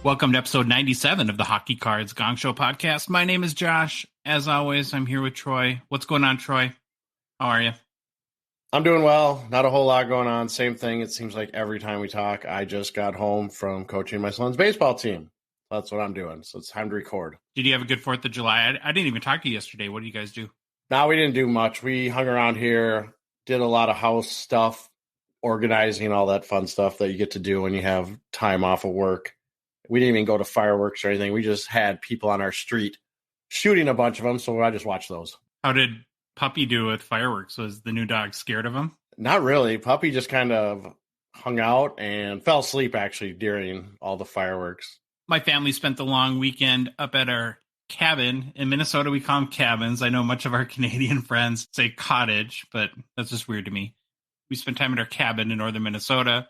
Welcome to episode 97 of the Hockey Cards Gongshow podcast. My name is Josh. As always, I'm here with Troy. What's going on, Troy? How are you? I'm doing well. Not a whole lot going on. Same thing. It seems like every time we talk, I just got home from coaching my son's baseball team. That's what I'm doing. So it's time to record. Did you have a good 4th of July? I didn't even talk to you yesterday. What did you guys do? No, we didn't do much. We hung around here, did a lot of house stuff, organizing, all that fun stuff that you get to do when you have time off of work. We didn't even go to fireworks or anything. We just had people on our street shooting a bunch of them, so I just watched those. How did Puppy do with fireworks? Was the new dog scared of him? Not really. Puppy just kind of hung out and fell asleep, actually, during all the fireworks. My family spent the long weekend up at our cabin. In Minnesota, we call them cabins. I know much of our Canadian friends say cottage, but that's just weird to me. We spent time at our cabin in northern Minnesota.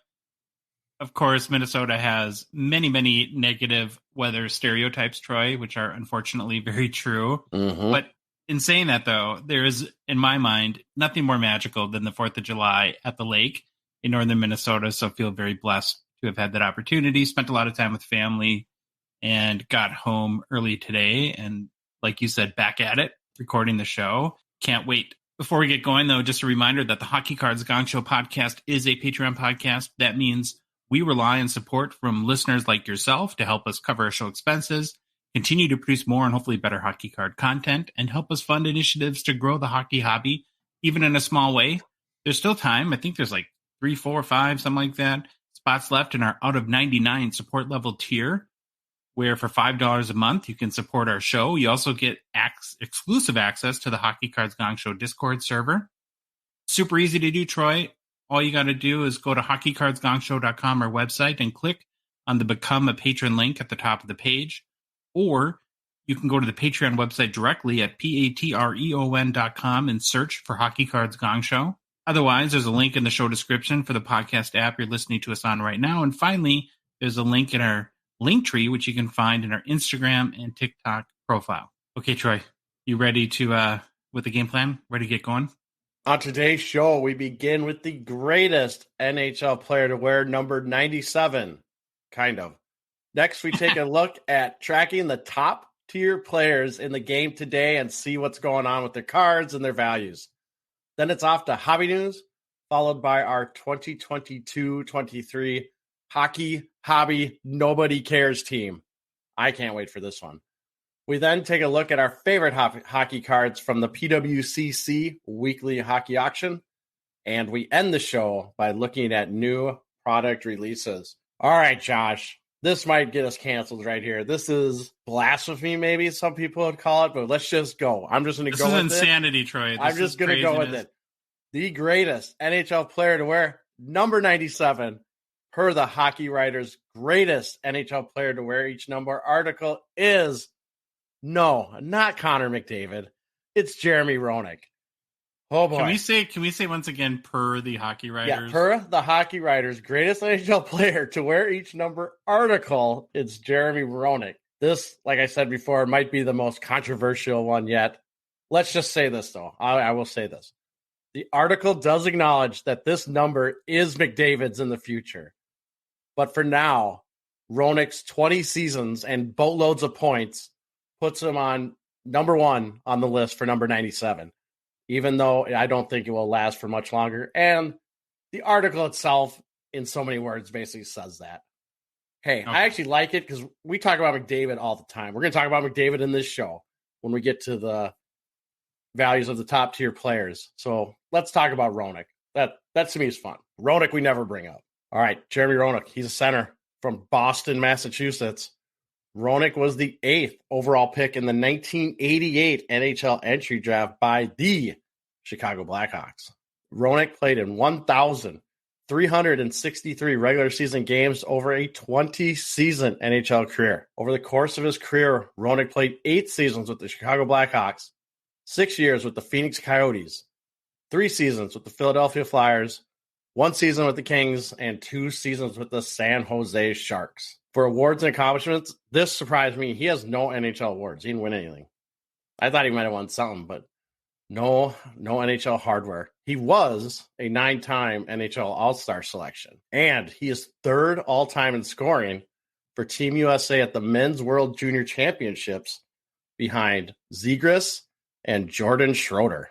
Of course, Minnesota has many, many negative weather stereotypes, Troy, which are unfortunately very true. Mm-hmm. But in saying that, though, there is, in my mind, nothing more magical than the 4th of July at the lake in northern Minnesota. So I feel very blessed to have had that opportunity. Spent a lot of time with family and got home early today. And like you said, back at it, recording the show. Can't wait. Before we get going, though, just a reminder that the Hockey Cards Gongshow podcast is a Patreon podcast. That means we rely on support from listeners like yourself to help us cover our show expenses, continue to produce more and hopefully better hockey card content, and help us fund initiatives to grow the hockey hobby, even in a small way. There's still time. I think there's like 3, 4, 5, something like that, spots left in our out of 99 support level tier, where for $5 a month, you can support our show. You also get exclusive access to the Hockey Cards Gong Show Discord server. Super easy to do, Troy. All you got to do is go to hockeycardsgongshow.com, our website, and click on the Become a Patron link at the top of the page. Or you can go to the Patreon website directly at patreon.com and search for Hockey Cards Gong Show. Otherwise, there's a link in the show description for the podcast app you're listening to us on right now. And finally, there's a link in our link tree, which you can find in our Instagram and TikTok profile. Okay, Troy, you ready to, with the game plan? Ready to get going? On today's show, we begin with the greatest NHL player to wear number 97, kind of. Next, we take a look at tracking the top tier players in the game today and see what's going on with their cards and their values. Then it's off to hobby news, followed by our 2022-23 Hockey Hobby Nobody Cares team. I can't wait for this one. We then take a look at our favorite hockey cards from the PWCC Weekly Hockey Auction. And we end the show by looking at new product releases. All right, Josh, this might get us canceled right here. This is blasphemy, maybe some people would call it, but let's just go. I'm just going to go with it. This is insanity, Troy. I'm just going to go with it. The greatest NHL player to wear, number 97, per the Hockey Writers' greatest NHL player to wear each number article is... No, not Connor McDavid. It's Jeremy Roenick. Oh boy! Can we say once again per the Hockey Writers? Yeah, per the Hockey Writers' greatest NHL player to wear each number article. It's Jeremy Roenick. This, like I said before, might be the most controversial one yet. Let's just say this though. I will say this: the article does acknowledge that this number is McDavid's in the future, but for now, Roenick's 20 seasons and boatloads of points puts him on number 1 on the list for number 97, even though I don't think it will last for much longer. And the article itself, in so many words, basically says that. Hey, okay. I actually like it because we talk about McDavid all the time. We're going to talk about McDavid in this show when we get to the values of the top tier players. So let's talk about Roenick. That to me is fun. Roenick we never bring up. All right, Jeremy Roenick. He's a center from Boston, Massachusetts. Roenick was the 8th overall pick in the 1988 NHL entry draft by the Chicago Blackhawks. Roenick played in 1,363 regular season games over a 20-season NHL career. Over the course of his career, Roenick played 8 seasons with the Chicago Blackhawks, 6 years with the Phoenix Coyotes, 3 seasons with the Philadelphia Flyers, 1 season with the Kings, and 2 seasons with the San Jose Sharks. For awards and accomplishments, this surprised me. He has no NHL awards. He didn't win anything. I thought he might have won something, but no NHL hardware. He was a 9-time NHL All-Star selection, and he is 3rd all-time in scoring for Team USA at the Men's World Junior Championships behind Zegras and Jordan Schroeder.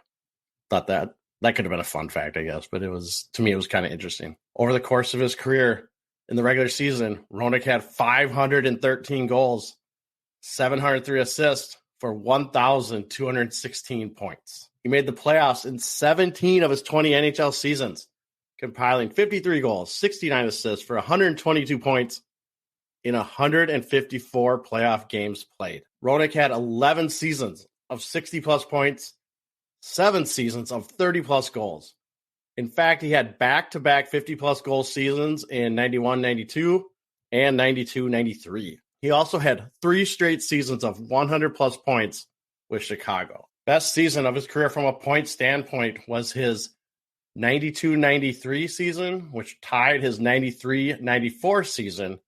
Thought that could have been a fun fact, I guess, but to me, it was kind of interesting. Over the course of his career in the regular season, Roenick had 513 goals, 703 assists for 1,216 points. He made the playoffs in 17 of his 20 NHL seasons, compiling 53 goals, 69 assists for 122 points in 154 playoff games played. Roenick had 11 seasons of 60-plus points, 7 seasons of 30-plus goals. In fact, he had back-to-back 50-plus goal seasons in 91-92 and 92-93. He also had 3 straight seasons of 100-plus points with Chicago. Best season of his career from a point standpoint was his 92-93 season, which tied his 93-94 season,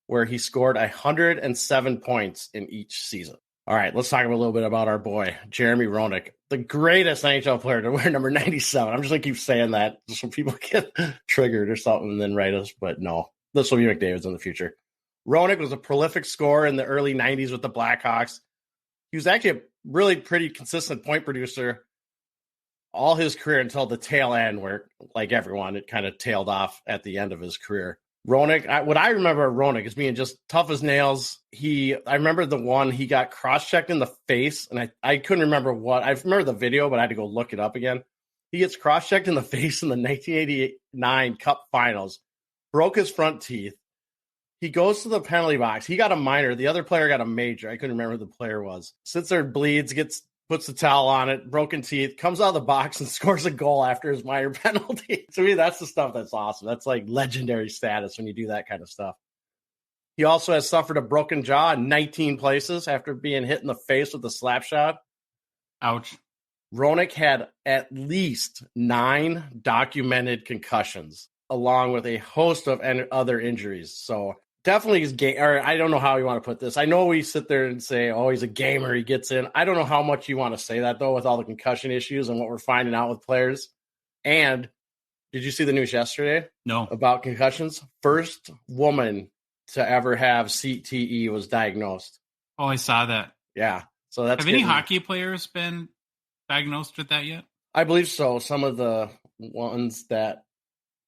where he scored 107 points in each season. All right, let's talk a little bit about our boy, Jeremy Roenick, the greatest NHL player to wear number 97. I'm just going to keep saying that just so people get triggered or something and then write us, but no, this will be McDavid's in the future. Roenick was a prolific scorer in the early 90s with the Blackhawks. He was actually a really pretty consistent point producer all his career until the tail end where, like everyone, it kind of tailed off at the end of his career. Roenick, what I remember of Roenick is being just tough as nails. I remember the one he got cross-checked in the face, and I couldn't remember what. I remember the video, but I had to go look it up again. He gets cross-checked in the face in the 1989 Cup Finals, broke his front teeth. He goes to the penalty box. He got a minor. The other player got a major. I couldn't remember who the player was. Sits there, bleeds, puts the towel on it, broken teeth, comes out of the box and scores a goal after his minor penalty. To me, that's the stuff that's awesome. That's like legendary status when you do that kind of stuff. He also has suffered a broken jaw in 19 places after being hit in the face with a slap shot. Ouch. Roenick had at least 9 documented concussions, along with a host of other injuries. So definitely his game, or I don't know how you want to put this. I know we sit there and say, oh, he's a gamer, he gets in. I don't know how much you want to say that, though, with all the concussion issues and what we're finding out with players. And did you see the news yesterday? No. About concussions? First woman to ever have CTE was diagnosed. Oh, I saw that. Yeah. So that's Have any hockey players been diagnosed with that yet? I believe so. Some of the ones that,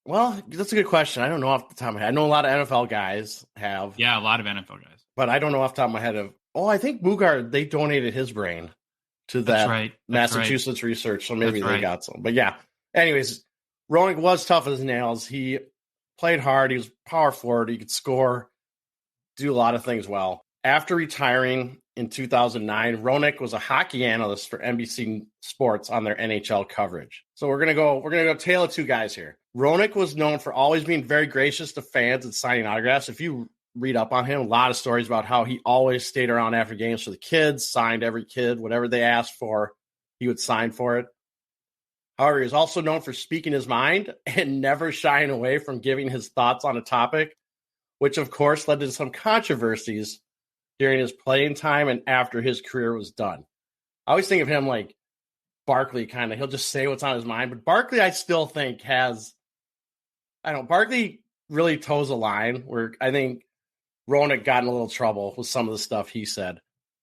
well, that's a good question. I don't know off the top of my head. I know a lot of NFL guys have. Yeah, a lot of NFL guys. But I don't know off the top of my head I think Bugard, they donated his brain to that Massachusetts research. So maybe they got some. But yeah, anyways, Roenick was tough as nails. He played hard. He was power forward. He could score, do a lot of things well. After retiring in 2009, Roenick was a hockey analyst for NBC Sports on their NHL coverage. So we're gonna go tale of two guys here. Roenick was known for always being very gracious to fans and signing autographs. If you read up on him, a lot of stories about how he always stayed around after games for the kids, signed every kid, whatever they asked for, he would sign for it. However, he was also known for speaking his mind and never shying away from giving his thoughts on a topic, which of course led to some controversies during his playing time and after his career was done. I always think of him like Barkley, kind of. He'll just say what's on his mind. But Barkley, I still think Barkley really toes a line where I think Roenick got in a little trouble with some of the stuff he said.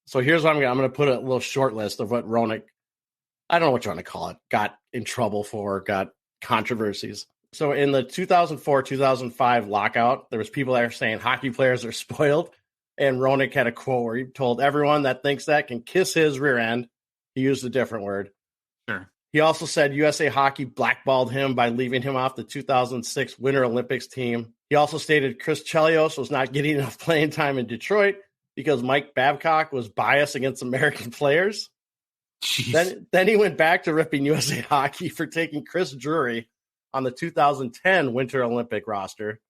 So here's what I'm going to put a little short list of what Roenick, I don't know what you want to call it, got in trouble for, got controversies. So in the 2004-2005 lockout, there was people that were saying hockey players are spoiled. And Roenick had a quote where he told everyone that thinks that can kiss his rear end. He used a different word. Sure. He also said USA Hockey blackballed him by leaving him off the 2006 Winter Olympics team. He also stated Chris Chelios was not getting enough playing time in Detroit because Mike Babcock was biased against American players. Then he went back to ripping USA Hockey for taking Chris Drury on the 2010 Winter Olympic roster.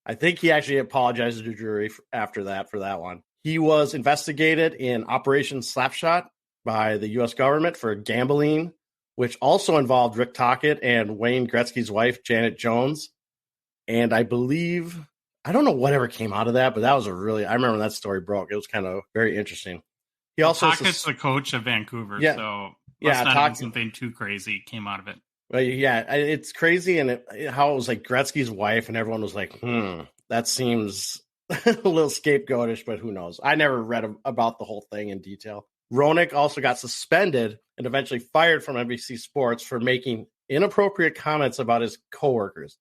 I think he actually apologized to Drury after that for that one. He was investigated in Operation Slapshot by the U.S. government for gambling, which also involved Rick Tocchet and Wayne Gretzky's wife, Janet Jones. And I believe, I don't know whatever came out of that, but that was I remember when that story broke. It was kind of very interesting. He also Tocchett's the coach of Vancouver, so not even something too crazy came out of it. Well, yeah, it's crazy, and how it was like Gretzky's wife, and everyone was like, that seems a little scapegoatish, but who knows? I never read about the whole thing in detail. Roenick also got suspended and eventually fired from NBC Sports for making inappropriate comments about his coworkers.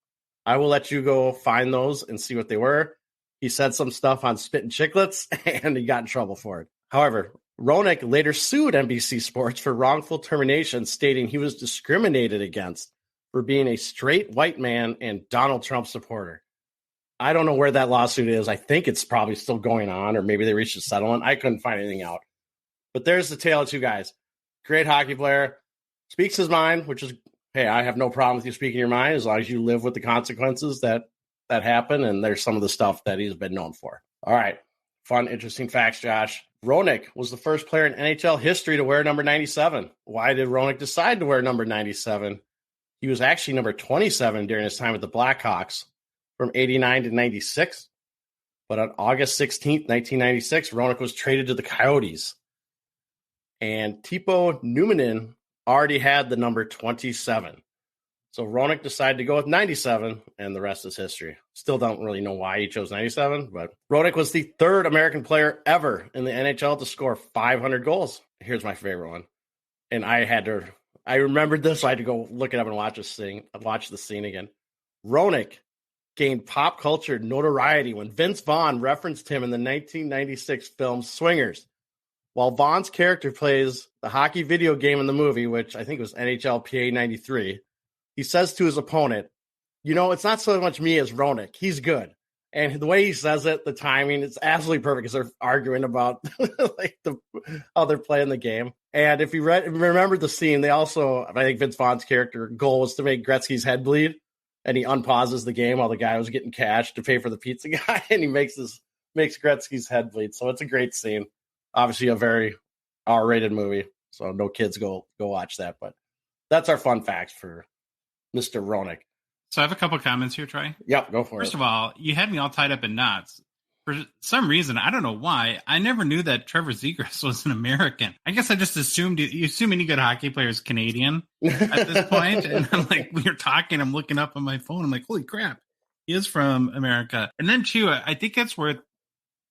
I will let you go find those and see what they were. He said some stuff on Spit and Chicklets, and he got in trouble for it. However, Roenick later sued NBC Sports for wrongful termination, stating he was discriminated against for being a straight white man and Donald Trump supporter. I don't know where that lawsuit is. I think it's probably still going on, or maybe they reached a settlement. I couldn't find anything out. But there's the tale of two guys. Great hockey player, speaks his mind, which is, hey, I have no problem with you speaking your mind as long as you live with the consequences that happen. And there's some of the stuff that he's been known for. All right. Fun, interesting facts, Josh. Roenick was the first player in NHL history to wear number 97. Why did Roenick decide to wear number 97? He was actually number 27 during his time with the Blackhawks from 89 to 96. But on August 16th, 1996, Roenick was traded to the Coyotes. And Teppo Numminen already had the number 27. So Roenick decided to go with 97, and the rest is history. Still don't really know why he chose 97, but Roenick was the third American player ever in the NHL to score 500 goals. Here's my favorite one. And I remembered this, so I had to go look it up and watch the scene again. Roenick gained pop culture notoriety when Vince Vaughn referenced him in the 1996 film Swingers. While Vaughn's character plays the hockey video game in the movie, which I think was NHL PA 93, he says to his opponent, it's not so much me as Roenick. He's good. And the way he says it, the timing, it's absolutely perfect because they're arguing about how they're playing the game. And if you remember the scene, they also, I think Vince Vaughn's character goal was to make Gretzky's head bleed. And he unpauses the game while the guy was getting cash to pay for the pizza guy. And he makes Gretzky's head bleed. So it's a great scene. Obviously a very R-rated movie. So no kids go watch that. But that's our fun facts for Mr. Roenick. So I have a couple comments here, Troy. Yep, go for it. First of all, you had me all tied up in knots. For some reason, I don't know why, I never knew that Trevor Zegras was an American. I guess I just assumed, you assume any good hockey player is Canadian at this point. And I'm like, we were talking, I'm looking up on my phone. I'm like, holy crap, he is from America. And then too, I think it's worth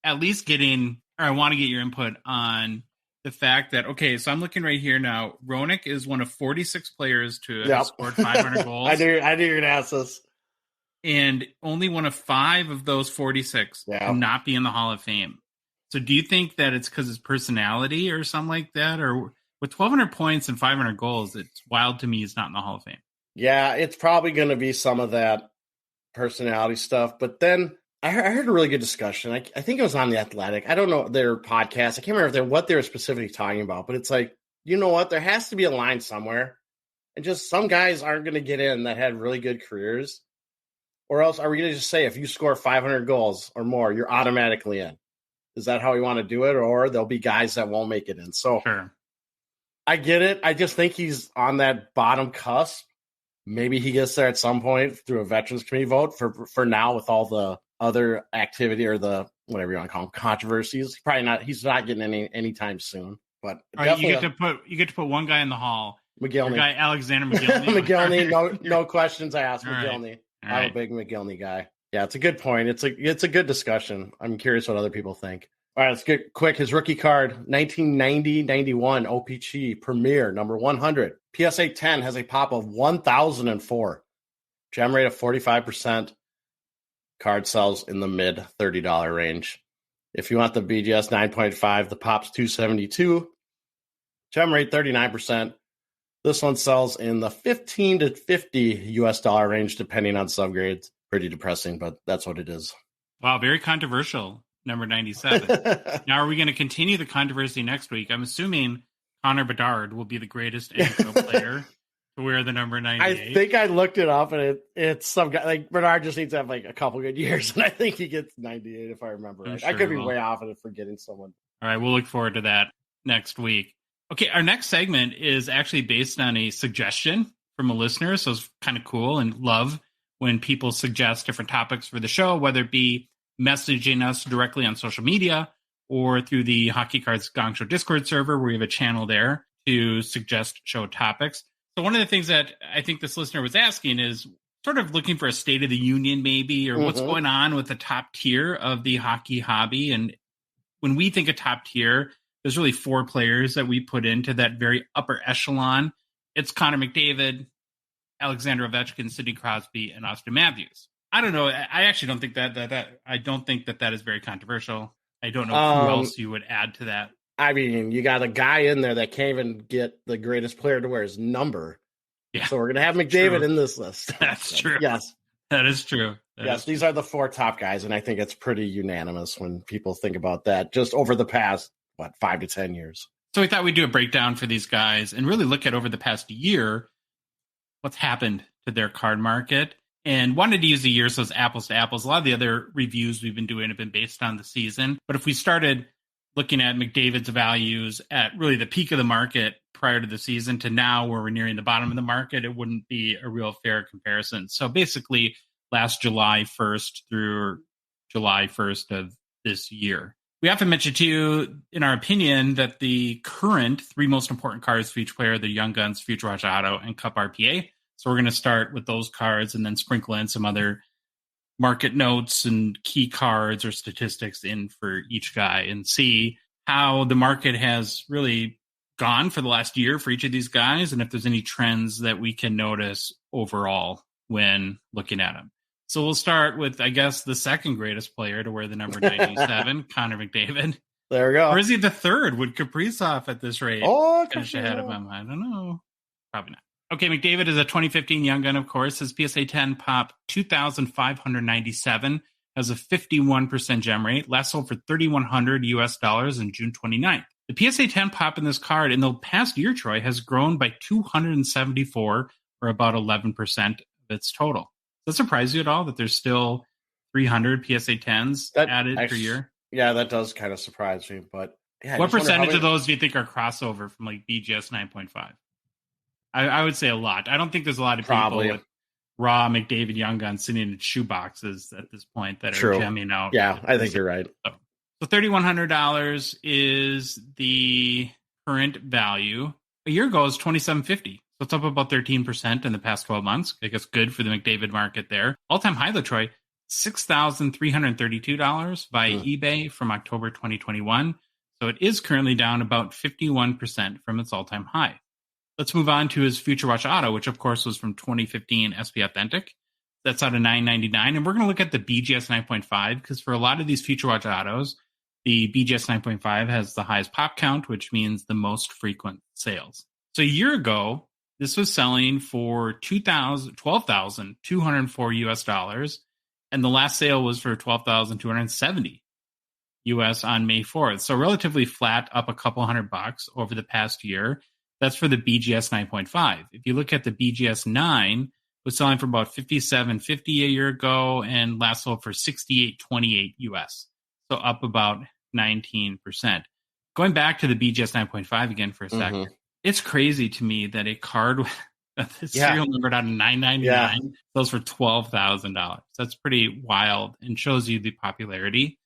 at least getting, or I want to get your input on the fact that, okay, so I'm looking right here now. Roenick is one of 46 players to have scored 500 goals. I knew you were going to ask this. And only one of 5 of those 46 will not be in the Hall of Fame. So do you think that it's because his personality or something like that? Or with 1,200 points and 500 goals, it's wild to me he's not in the Hall of Fame. Yeah, it's probably going to be some of that personality stuff. But then I heard a really good discussion. I think it was on The Athletic. I don't know their podcast. I can't remember what they were specifically talking about. But it's like, you know what? There has to be a line somewhere. And just some guys aren't going to get in that had really good careers. Or else are we going to just say if you score 500 goals or more, you're automatically in? Is that how we want to do it? Or there'll be guys that won't make it in. So sure. I get it. I just think he's on that bottom cusp. Maybe he gets there at some point through a Veterans Committee vote. For now, with all the other activity or the whatever you want to call them, controversies, he's not getting any anytime soon. But you get to put one guy in the hall. McGillney. Guy Alexander McGillney. McGillney, no questions asked. All McGillney. Right. I'm a big McGillney guy. Yeah, it's a good point. It's a good discussion. I'm curious what other people think. All right, let's get quick. His rookie card, 1990-91 OPG Premier, number 100. PSA 10 has a pop of 1,004. Gem rate of 45%. Card sells in the mid $30 range. If you want the BGS 9.5, the pop's 272. Gem rate 39%. This one sells in the 15 to 50 US dollar range, depending on subgrades. Pretty depressing, but that's what it is. Wow, very controversial, number 97. Now, are we going to continue the controversy next week? I'm assuming Connor Bedard will be the greatest NHL player to wear the number 98. I think I looked it up, and it's some guy like Bedard just needs to have like a couple good years, and I think he gets 98 if I remember right. Sure I could be way off of it forgetting someone. All right, we'll look forward to that next week. Okay, our next segment is actually based on a suggestion from a listener, so it's kind of cool and love when people suggest different topics for the show, whether it be messaging us directly on social media or through the Hockey Cards Gongshow Discord server, where we have a channel there to suggest show topics. So one of the things that I think this listener was asking is, sort of looking for a state of the union maybe, or what's going on with the top tier of the hockey hobby. And when we think of top tier, there's really 4 players that we put into that very upper echelon. It's Connor McDavid, Alexander Ovechkin, Sidney Crosby, and Auston Matthews. I don't know. I actually don't think I don't think that is very controversial. I don't know who else you would add to that. I mean, you got a guy in there that can't even get the greatest player to wear his number. Yeah. So we're going to have McDavid in this list. That's true. Yes. That is true. These are the 4 top guys, and I think it's pretty unanimous when people think about that just over the past, 5 to 10 years. So we thought we'd do a breakdown for these guys and really look at over the past year what's happened to their card market, and wanted to use the year so it's apples to apples. A lot of the other reviews we've been doing have been based on the season. But if we started looking at McDavid's values at really the peak of the market prior to the season to now where we're nearing the bottom of the market, it wouldn't be a real fair comparison. So basically last July 1st through July 1st of this year. We often mention too, in our opinion, that the current 3 most important cards for each player are the Young Guns, Future Watch Auto, and Cup RPA. So we're going to start with those cards and then sprinkle in some other market notes and key cards or statistics in for each guy and see how the market has really gone for the last year for each of these guys, and if there's any trends that we can notice overall when looking at them. So we'll start with, I guess, the second greatest player to wear the number 97, Connor McDavid. There we go. Or is he the third? Would Kaprizov at this rate finish ahead of him? I don't know. Probably not. Okay, McDavid is a 2015 Young Gun, of course. His PSA 10 pop 2,597, has a 51% gem rate. Last sold for $3,100 US on June 29th. The PSA 10 pop in this card in the past year, Troy, has grown by 274, or about 11% of its total. Does that surprise you at all that there's still 300 PSA 10s added per year? Yeah, that does kind of surprise me. But yeah, what percentage of those do you think are crossover from like BGS 9.5? I would say a lot. I don't think there's a lot of people with raw McDavid Young Guns sitting in shoe boxes at this point that are gemming out. Yeah, I think you're right. So $3,100 is the current value. A year ago, it was $2,750. So it's up about 13% in the past 12 months. I guess good for the McDavid market there. All-time high, though, Troy, $6,332 by eBay from October 2021. So it is currently down about 51% from its all-time high. Let's move on to his Future Watch Auto, which, of course, was from 2015 SP Authentic. That's out of $999. And we're going to look at the BGS 9.5 because for a lot of these Future Watch Autos, the BGS 9.5 has the highest pop count, which means the most frequent sales. So a year ago, this was selling for $12,204 US, and the last sale was for $12,270 US on May 4th. So relatively flat, up a couple $100 over the past year. That's for the BGS 9.5. If you look at the BGS 9, it was selling for about $57.50 a year ago, and last sold for $68.28 US. So up about 19%. Going back to the BGS 9.5 again for a second. It's crazy to me that a card that's serial numbered out of $999 sells for $12,000. That's pretty wild and shows you the popularity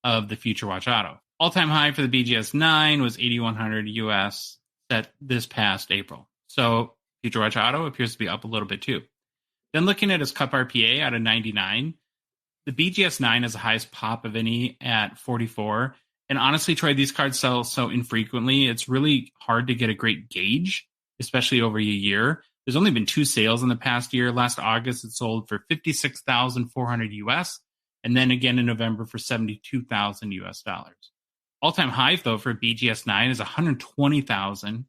of the Future Watch Auto. All-time high for the BGS 9 was $8,100 US set this past April. So Future Watch Auto appears to be up a little bit too. Then looking at his Cup RPA out of 99, the BGS 9 has the highest pop of any at 44. And honestly, Troy, these cards sell so infrequently, it's really hard to get a great gauge, especially over a year. There's only been 2 sales in the past year. Last August, it sold for $56,400 US, and then again in November for $72,000 US. All-time high, though, for BGS 9 is $120,000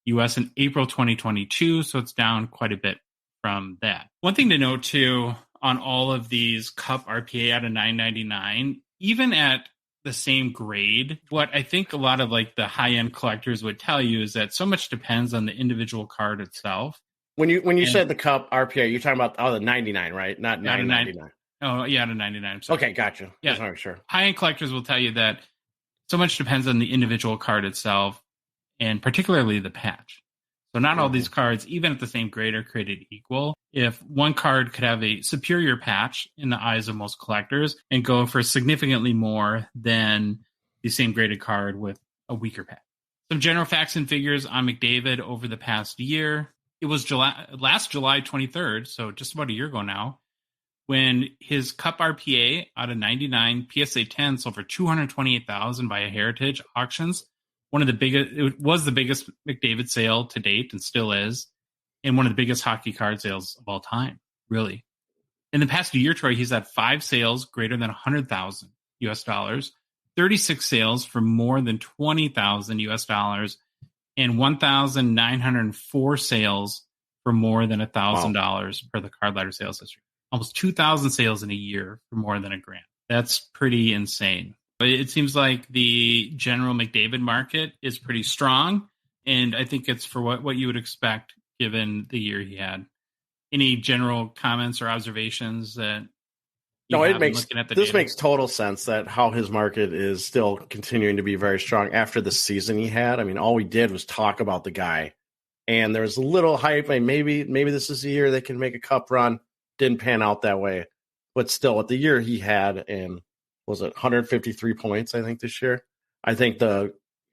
US in April 2022, so it's down quite a bit from that. One thing to note, too, on all of these Cup RPA out of $999, even at the same grade, what I think a lot of like the high-end collectors would tell you is that so much depends on the individual card itself. When you said the Cup RPA, you're talking about the 99, right? Not 999. Oh, yeah, the 99. Okay, gotcha. Yeah, just sure. High-end collectors will tell you that so much depends on the individual card itself, and particularly the patch. So not all these cards, even at the same grade, are created equal. If one card could have a superior patch in the eyes of most collectors and go for significantly more than the same graded card with a weaker patch. Some general facts and figures on McDavid over the past year. it was last July 23rd, so just about a year ago now, when his Cup RPA out of 99 PSA 10 sold for $228,000 via Heritage Auctions. It was the biggest McDavid sale to date and still is, and one of the biggest hockey card sales of all time, really. In the past year, Troy, he's had 5 sales greater than $100,000 US dollars, 36 sales for more than $20,000 US dollars, and 1,904 sales for more than $1,000 per the Card Ladder sales history. Almost 2,000 sales in a year for more than $1,000. That's pretty insane. But it seems like the general McDavid market is pretty strong, and I think it's for what you would expect given the year he had. Any general comments or observations that no, it makes this makes total sense that how his market is still continuing to be very strong after the season he had. I mean, all we did was talk about the guy, and there was a little hype. Like maybe this is the year they can make a cup run. Didn't pan out that way, but still, with the year he had, and was it 153 points? I think this year. I think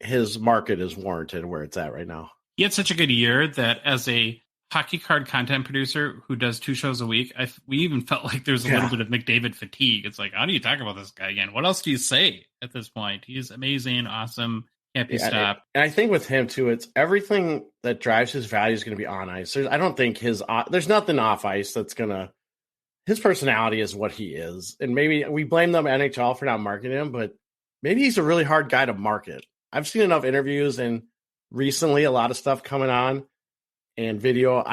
his market is warranted where it's at right now. He had such a good year that as a hockey card content producer who does 2 shows a week, we even felt like there's a little bit of McDavid fatigue. It's like, how do you talk about this guy again? What else do you say at this point? He's amazing, awesome, can't be stopped. And I think with him too, it's everything that drives his value is going to be on ice. I don't think there's nothing off ice that's going to. His personality is what he is, and maybe we blame them NHL for not marketing him, but maybe he's a really hard guy to market. I've seen enough interviews and recently a lot of stuff coming on and video.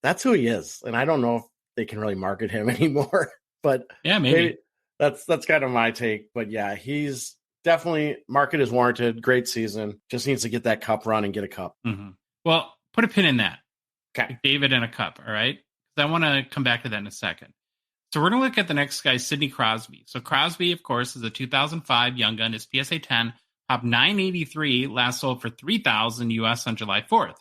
That's who he is. And I don't know if they can really market him anymore, but yeah, maybe that's kind of my take. But yeah, he's definitely market is warranted. Great season. Just needs to get that cup run and get a cup. Mm-hmm. Well, put a pin in that. Okay. David and a cup. All right. I want to come back to that in a second. So we're going to look at the next guy, Sidney Crosby. So Crosby, of course, is a 2005 Young Gun. His PSA 10 pop 983, last sold for $3,000 US on July 4th.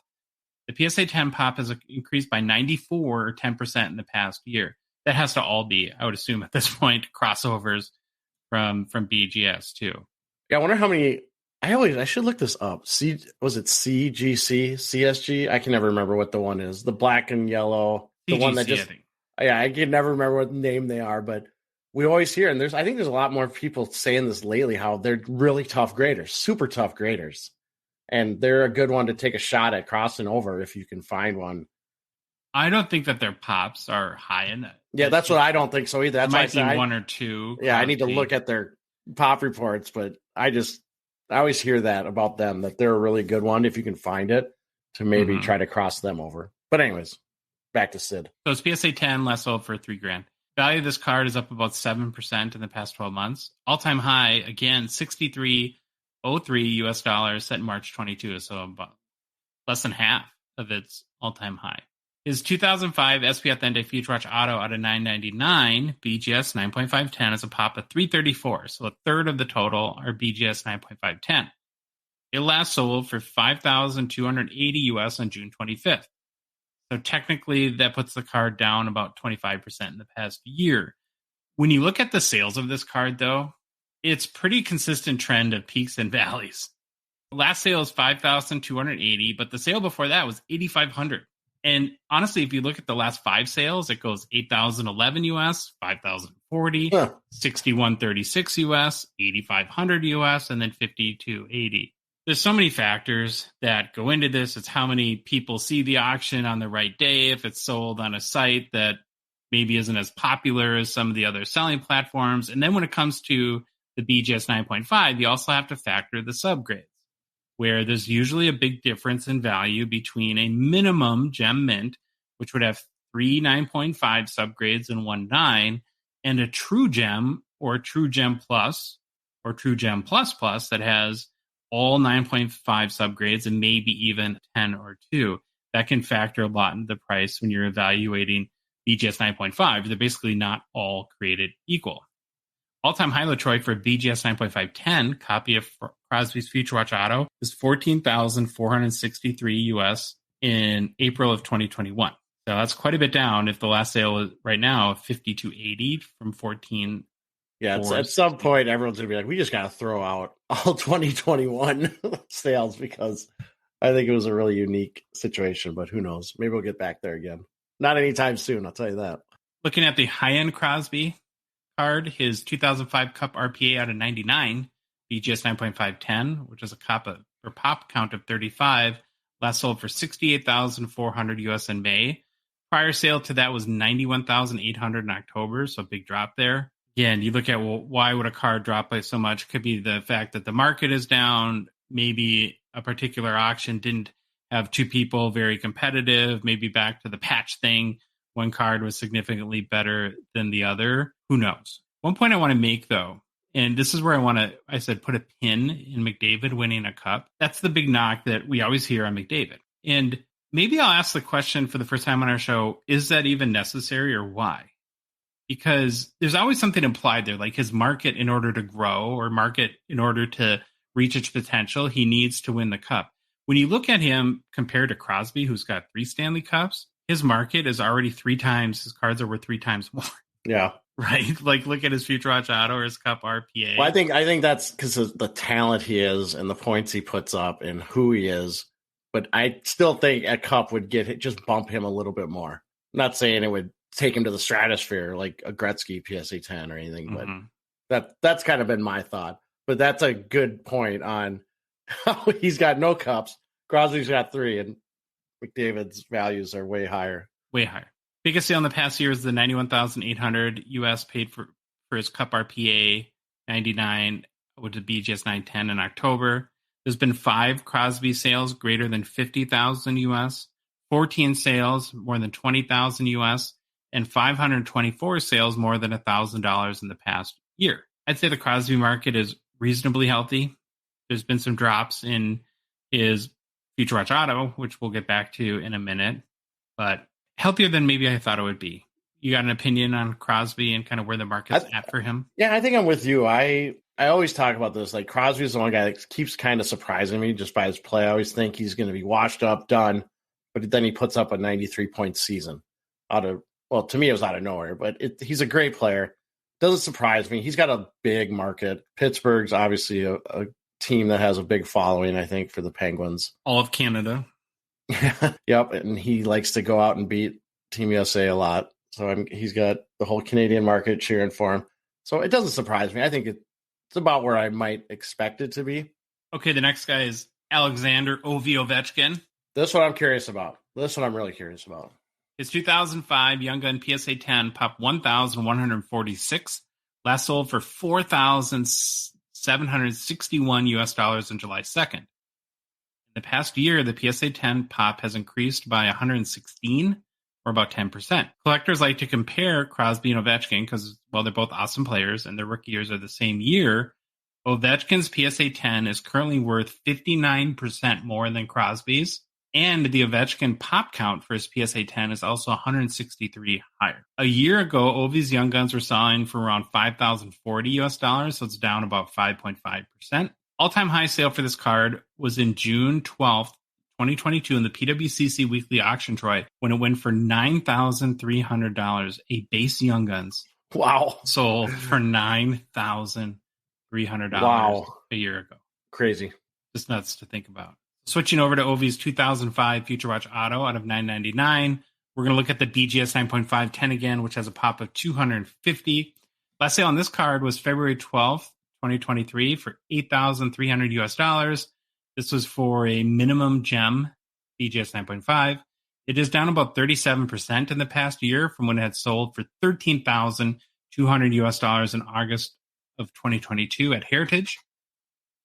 The PSA 10 pop has increased by 94 or 10% in the past year. That has to all be, I would assume at this point, crossovers from BGS too. Yeah, I wonder how many. I should look this up. Was it CGC, CSG? I can never remember what the one is. The black and yellow. The PGC, one that just, I can never remember what name they are, but we always hear, and I think there's a lot more people saying this lately, how they're really tough graders, super tough graders. And they're a good one to take a shot at crossing over if you can find one. I don't think that their pops are high in it. Yeah, that's what I don't think so either. That's might be 1 or 2. Yeah, I need to look at their pop reports, but I always hear that about them, that they're a really good one if you can find it to maybe try to cross them over. But anyways. Back to Sid. So it's PSA 10, last sold for $3,000. Value of this card is up about 7% in the past 12 months. All-time high, again, $63.03 US dollars set in March 22, so about less than half of its all-time high. His 2005 SPF Ende Future Watch Auto out of 999, BGS 9.510 is a pop of 334, so a third of the total are BGS 9.510. It last sold for $5,280 US on June 25th. So technically, that puts the card down about 25% in the past year. When you look at the sales of this card, though, it's pretty consistent trend of peaks and valleys. The last sale is 5,280, but the sale before that was 8,500. And honestly, if you look at the last 5 sales, it goes 8,011 US, 5,040, 6,136 US, 8,500 US, and then 5,280. There's so many factors that go into this. It's how many people see the auction on the right day, if it's sold on a site that maybe isn't as popular as some of the other selling platforms. And then when it comes to the BGS 9.5, you also have to factor the subgrades, where there's usually a big difference in value between a minimum gem mint, which would have 3 9.5 subgrades and 1 9, and a true gem or true gem plus or true gem plus plus that has all 9.5 subgrades and maybe even 10 or 2. That can factor a lot into the price when you're evaluating BGS 9.5. They're basically not all created equal. All-time high, Troy, for BGS 9.510 copy of Crosby's Future Watch Auto is $14,463 US in April of 2021. So that's quite a bit down. If the last sale is right now $5,280 from 14. Yeah, at some point everyone's gonna be like, we just gotta throw out all 2021 sales because I think it was a really unique situation, but who knows? Maybe we'll get back there again. Not anytime soon, I'll tell you that. Looking at the high-end Crosby card, his 2005 Cup RPA out of 99, BGS 9.510, which is a pop count of 35, last sold for $68,400 US in May. Prior sale to that was $91,800 in October, so a big drop there. Again, you look at, well, why would a card drop by so much? Could be the fact that the market is down. Maybe a particular auction didn't have two people very competitive. Maybe back to the patch thing. One card was significantly better than the other. Who knows? One point I want to make, though, and this is where I said put a pin in McDavid winning a cup. That's the big knock that we always hear on McDavid. And maybe I'll ask the question for the first time on our show, is that even necessary or why? Because there's always something implied there, like his market in order to grow or market in order to reach its potential, he needs to win the cup. When you look at him compared to Crosby, who's got 3 Stanley Cups, his market is already 3 times, his cards are worth 3 times more. Yeah. Right? Like, look at his Future Watch Auto or his Cup RPA. Well, I think that's because of the talent he is and the points he puts up and who he is. But I still think a Cup would just bump him a little bit more. I'm not saying it would take him to the stratosphere like a Gretzky PSA 10 or anything, but that's kind of been my thought. But that's a good point on how he's got no cups. Crosby's got 3, and McDavid's values are way higher. Way higher. Biggest sale in the past year is the $91,800 US paid for his Cup RPA 99 with the BGS 910 in October. There's been 5 Crosby sales greater than 50,000 US, 14 sales more than 20,000 US, and 524 sales more than $1,000 in the past year. I'd say the Crosby market is reasonably healthy. There's been some drops in his Future Watch Auto, which we'll get back to in a minute, but healthier than maybe I thought it would be. You got an opinion on Crosby and kind of where the market's at for him? Yeah, I think I'm with you. I always talk about this. Like, Crosby's the one guy that keeps kind of surprising me just by his play. I always think he's going to be washed up, done, but then he puts up a 93-point season to me, it was out of nowhere, but he's a great player. Doesn't surprise me. He's got a big market. Pittsburgh's obviously a team that has a big following, I think, for the Penguins. All of Canada. Yep, and he likes to go out and beat Team USA a lot. So he's got the whole Canadian market cheering for him. So it doesn't surprise me. I think it's about where I might expect it to be. Okay, the next guy is Alexander Ovechkin. This one I'm curious about. This one I'm really curious about. His 2005 Young Gun PSA 10 popped 1,146. Last sold for $4,761 US on July 2nd. In the past year, the PSA 10 pop has increased by 116, or about 10%. Collectors like to compare Crosby and Ovechkin because, well, they're both awesome players and their rookie years are the same year. Ovechkin's PSA 10 is currently worth 59% more than Crosby's. And the Ovechkin pop count for his PSA 10 is also 163 higher. A year ago, Ovi's Young Guns were selling for around $5,040 US, so it's down about 5.5%. All-time high sale for this card was in June 12th, 2022 in the PWCC Weekly Auction, Troy, when it went for $9,300, a base Young Guns. Wow. Sold for $9,300 a year ago. Crazy. Just nuts to think about. Switching over to Ovi's 2005 Future Watch Auto out of $999. We're going to look at the BGS 9.510 again, which has a pop of 250. Last sale on this card was February 12th, 2023 for $8,300 US. This was for a minimum gem BGS 9.5. It is down about 37% in the past year from when it had sold for $13,200 US in August of 2022 at Heritage.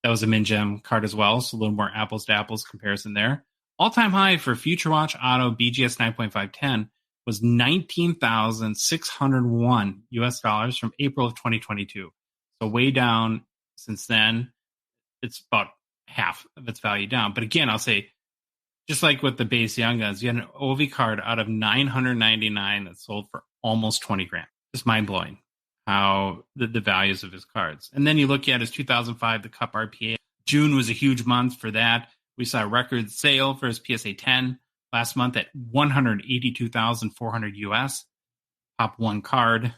That was a min gem card as well, so a little more apples to apples comparison there. All-time high for Future Watch Auto BGS 9.510 was $19,601 US from April of 2022. So way down since then. It's about half of its value down. But again, I'll say, just like with the base Young Guns, you had an Ovi card out of $999 that sold for almost 20 grand. Just mind-blowing how the values of his cards. And then you look at his 2005, the Cup RPA. June was a huge month for that. We saw a record sale for his PSA 10 last month at $182,400 US. Pop one card,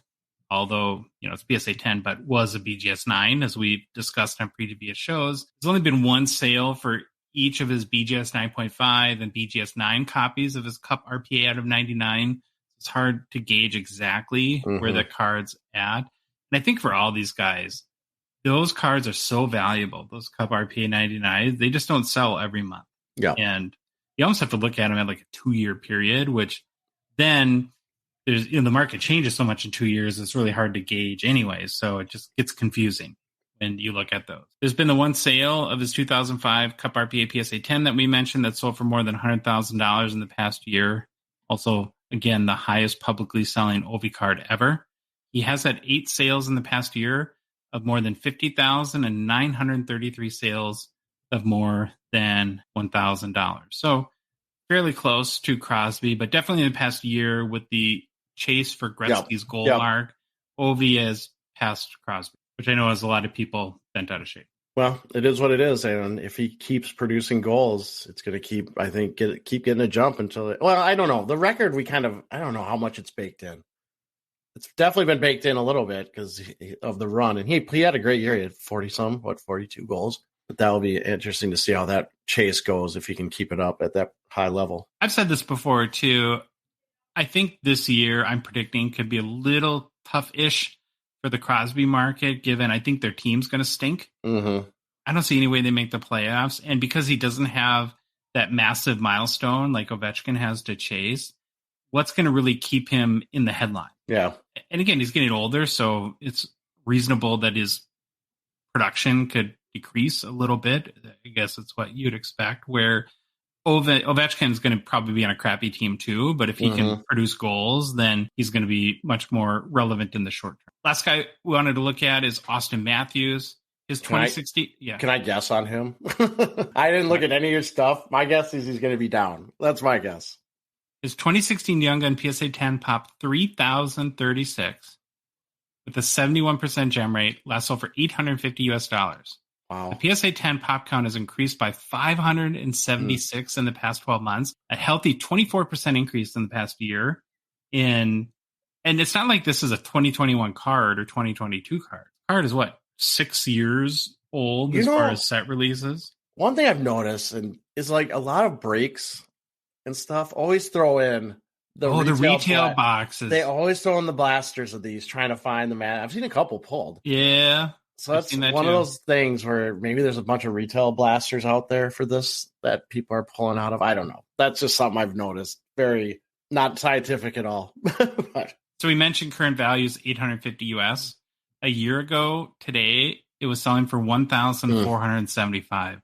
although, it's PSA 10, but was a BGS 9, as we discussed on previous shows. There's only been one sale for each of his BGS 9.5 and BGS 9 copies of his Cup RPA out of 99. It's hard to gauge exactly where the card's at. And I think for all these guys, those cards are so valuable. Those Cup RPA 99, they just don't sell every month. Yeah. And you almost have to look at them at like a 2-year period, which then there's, the market changes so much in 2 years. It's really hard to gauge anyways. So it just gets confusing when you look at those. There's been the one sale of his 2005 Cup RPA PSA 10 that we mentioned that sold for more than $100,000 in the past year. Also, again, the highest publicly selling Ovi card ever. He has had 8 sales in the past year of more than 50,000 and 933 sales of more than $1,000. So fairly close to Crosby, but definitely in the past year with the chase for Gretzky's goal mark, Ovi has passed Crosby, which I know has a lot of people bent out of shape. Well, it is what it is, and if he keeps producing goals, it's going to keep, I think, keep getting a jump until it. Well, I don't know. The record, I don't know how much it's baked in. It's definitely been baked in a little bit because of the run, and he had a great year. He had 42 goals. But that will be interesting to see how that chase goes if he can keep it up at that high level. I've said this before too. I think this year I'm predicting could be a little tough-ish for the Crosby market, given I think their team's going to stink. I don't see any way they make the playoffs. And because he doesn't have that massive milestone like Ovechkin has to chase, what's going to really keep him in the headline? Yeah. And again, he's getting older, so it's reasonable that his production could decrease a little bit. I guess that's what you'd expect, where Ovechkin's going to probably be on a crappy team too, but if he can produce goals, then he's going to be much more relevant in the short term. Last guy we wanted to look at is Auston Matthews. His 2016. Can I guess on him? I didn't look at any of your stuff. My guess is he's going to be down. That's my guess. His 2016 Young Gun PSA 10 popped 3,036 with a 71% gem rate, last sold for $850. Wow. The PSA 10 pop count has increased by 576 in the past 12 months, a healthy 24% increase in the past year. And it's not like this is a 2021 card or 2022 card. The card is what, 6 years old as far as set releases? One thing I've noticed is like a lot of breaks and stuff always throw in the retail boxes. They always throw in the blasters of these, trying to find the man. I've seen a couple pulled. Yeah. So that's one of those things where maybe there's a bunch of retail blasters out there for this that people are pulling out of. I don't know. That's just something I've noticed. Very not scientific at all. So we mentioned current values, $850 US. A year ago today, it was selling for $1,475.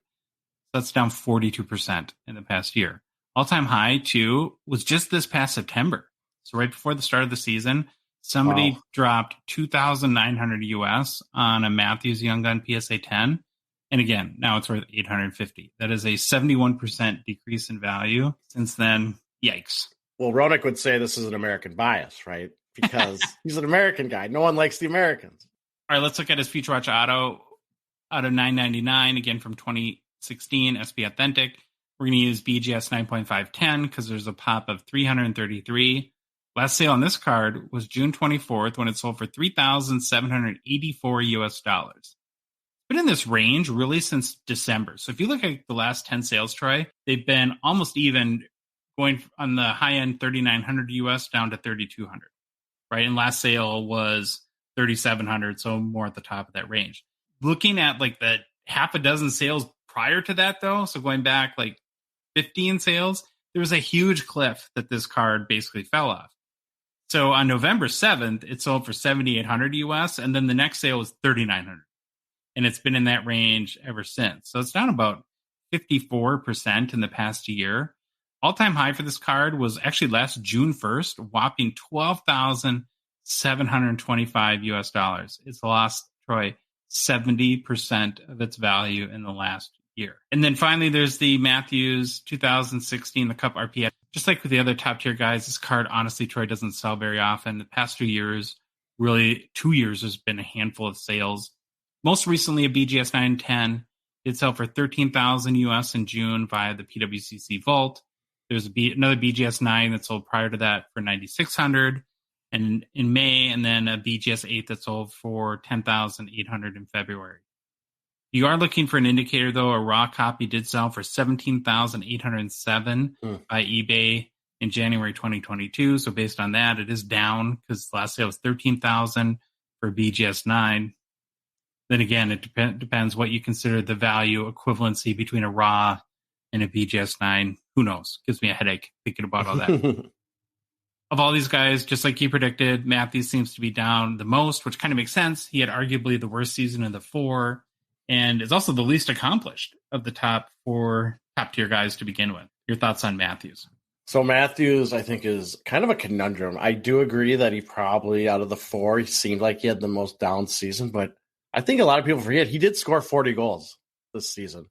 That's down 42% in the past year. All-time high, too, was just this past September. So right before the start of the season, somebody dropped $2,900 US on a Matthews Young Gun PSA 10. And again, now it's worth $850. That is a 71% decrease in value. Since then, yikes. Well, Roenick would say this is an American bias, right? Because he's an American guy. No one likes the Americans. All right, let's look at his Future Watch Auto out of $999, again from 2016, SP Authentic. We're going to use BGS 9.510 because there's a pop of 333. Last sale on this card was June 24th when it sold for $3,784 US. It's been in this range really since December. So if you look at the last 10 sales, Troy, they've been almost even, going on the high end 3,900 US down to 3,200, right? And last sale was 3,700, so more at the top of that range. Looking at like the half a dozen sales prior to that, though, so going back like 15 sales, there was a huge cliff that this card basically fell off. So on November 7th, it sold for 7,800 US, and then the next sale was 3,900. And it's been in that range ever since. So it's down about 54% in the past year. All-time high for this card was actually last June 1st, whopping $12,725 US. It's lost, Troy, 70% of its value in the last year. And then finally, there's the Matthews 2016, the Cup RPA. Just like with the other top tier guys, this card, honestly, Troy, doesn't sell very often. The past 2 years, really 2 years, has been a handful of sales. Most recently, a BGS 910 did sell for $13,000 US in June via the PWCC Vault. There's another BGS 9 that sold prior to that for $9,600 and in May, and then a BGS 8 that sold for $10,800 in February. You are looking for an indicator, though. A raw copy did sell for $17,807 by eBay in January 2022. So based on that, it is down because the last sale was $13,000 for BGS 9. Then again, it depends what you consider the value equivalency between a raw and a BGS 9. Who knows? Gives me a headache thinking about all that. Of all these guys, just like you predicted, Matthews seems to be down the most, which kind of makes sense. He had arguably the worst season of the 4 and is also the least accomplished of the top 4 top-tier guys to begin with. Your thoughts on Matthews? So Matthews, I think, is kind of a conundrum. I do agree that he probably, out of the 4, he seemed like he had the most down season, but I think a lot of people forget he did score 40 goals this season.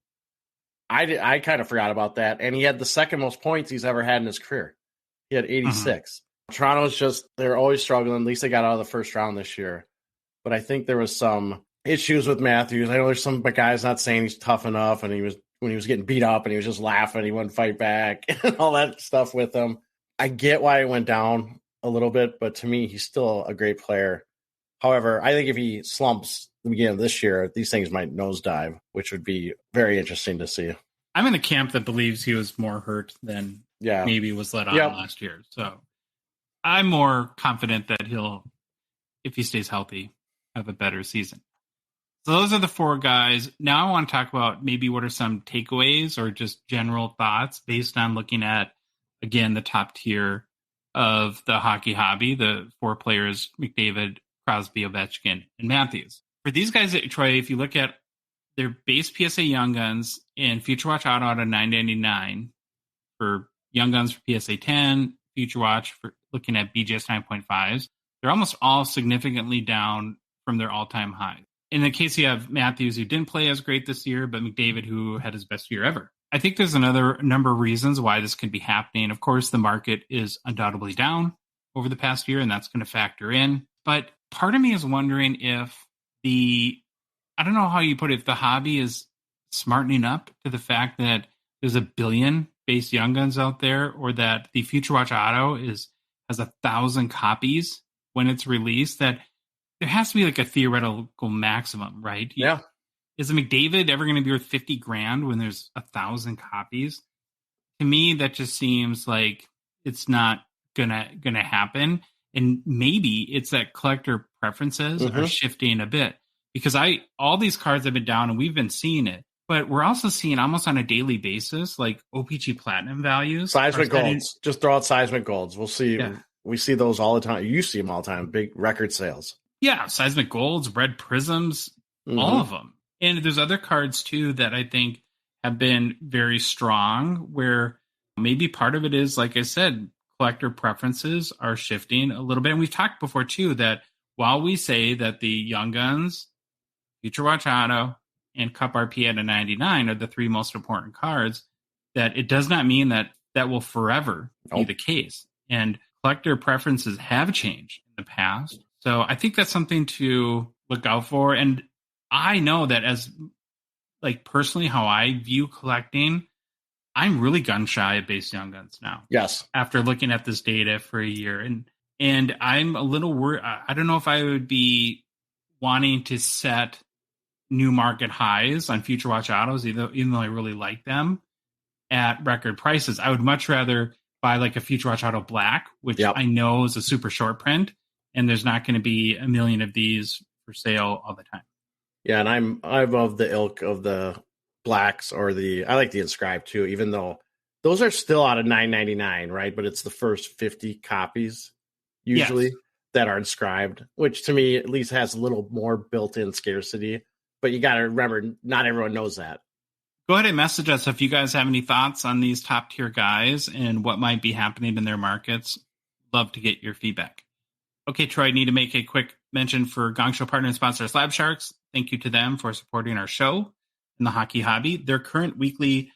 I kind of forgot about that, and he had the second most points he's ever had in his career. He had 86. Toronto's just, they're always struggling. At least they got out of the first round this year. But I think there was some issues with Matthews. I know there's some guys not saying he's tough enough, and when he was getting beat up and he was just laughing, he wouldn't fight back and all that stuff with him. I get why it went down a little bit, but to me, he's still a great player. However, I think if he slumps the beginning of this year, these things might nosedive, which would be very interesting to see. I'm in the camp that believes he was more hurt than maybe was let on last year. So I'm more confident that he'll, if he stays healthy, have a better season. So those are the 4 guys. Now I want to talk about maybe what are some takeaways or just general thoughts based on looking at, again, the top tier of the hockey hobby, the 4 players, McDavid, Crosby, Ovechkin, and Matthews. For these guys, Troy, if you look at their base PSA Young Guns and Future Watch Auto out of $9.99 for Young Guns for PSA 10, Future Watch for looking at BGS 9.5s, they're almost all significantly down from their all-time high. In the case you have Matthews, who didn't play as great this year, but McDavid, who had his best year ever. I think there's another number of reasons why this could be happening. Of course, the market is undoubtedly down over the past year, and that's going to factor in. But part of me is wondering if I don't know how you put it, if the hobby is smartening up to the fact that there's 1 billion base Young Guns out there, or that the Future Watch Auto has 1,000 copies when it's released, that there has to be like a theoretical maximum, right? Yeah. Is a McDavid ever going to be worth $50,000 when there's 1,000 copies? To me, that just seems like it's not gonna happen. And maybe it's that collector preferences are shifting a bit, because all these cards have been down and we've been seeing it, but we're also seeing almost on a daily basis, like OPG Platinum values. Seismic golds. Just throw out seismic golds. We'll see. Yeah. We see those all the time. You see them all the time. Big record sales. Yeah. Seismic golds, red prisms, all of them. And there's other cards too that I think have been very strong, where maybe part of it is, like I said, collector preferences are shifting a little bit. And we've talked before too, that while we say that the Young Guns, Future Watch Auto, and Cup RP at a 99 are the 3 most important cards, that it does not mean that will forever be the case. And collector preferences have changed in the past. So I think that's something to look out for. And I know that as, like, personally, how I view collecting, I'm really gun shy of base Young Guns now. Yes. After looking at this data for a year. And I'm a little worried. I don't know if I would be wanting to set new market highs on Future Watch Autos, even though I really like them at record prices. I would much rather buy like a Future Watch Auto Black, which I know is a super short print, and there's not going to be 1 million of these for sale all the time. Yeah, and I'm of the ilk of the blacks, or I like the inscribed too, even though those are still out of $9.99, right? But it's the first 50 copies usually that are inscribed, which to me at least has a little more built-in scarcity. But you got to remember, not everyone knows that. Go ahead and message us if you guys have any thoughts on these top tier guys and what might be happening in their markets. Love to get your feedback. Okay, Troy, I need to make a quick mention for Gongshow partner and sponsor Slab Sharks. Thank you to them for supporting our show and the hockey hobby. Their current weekly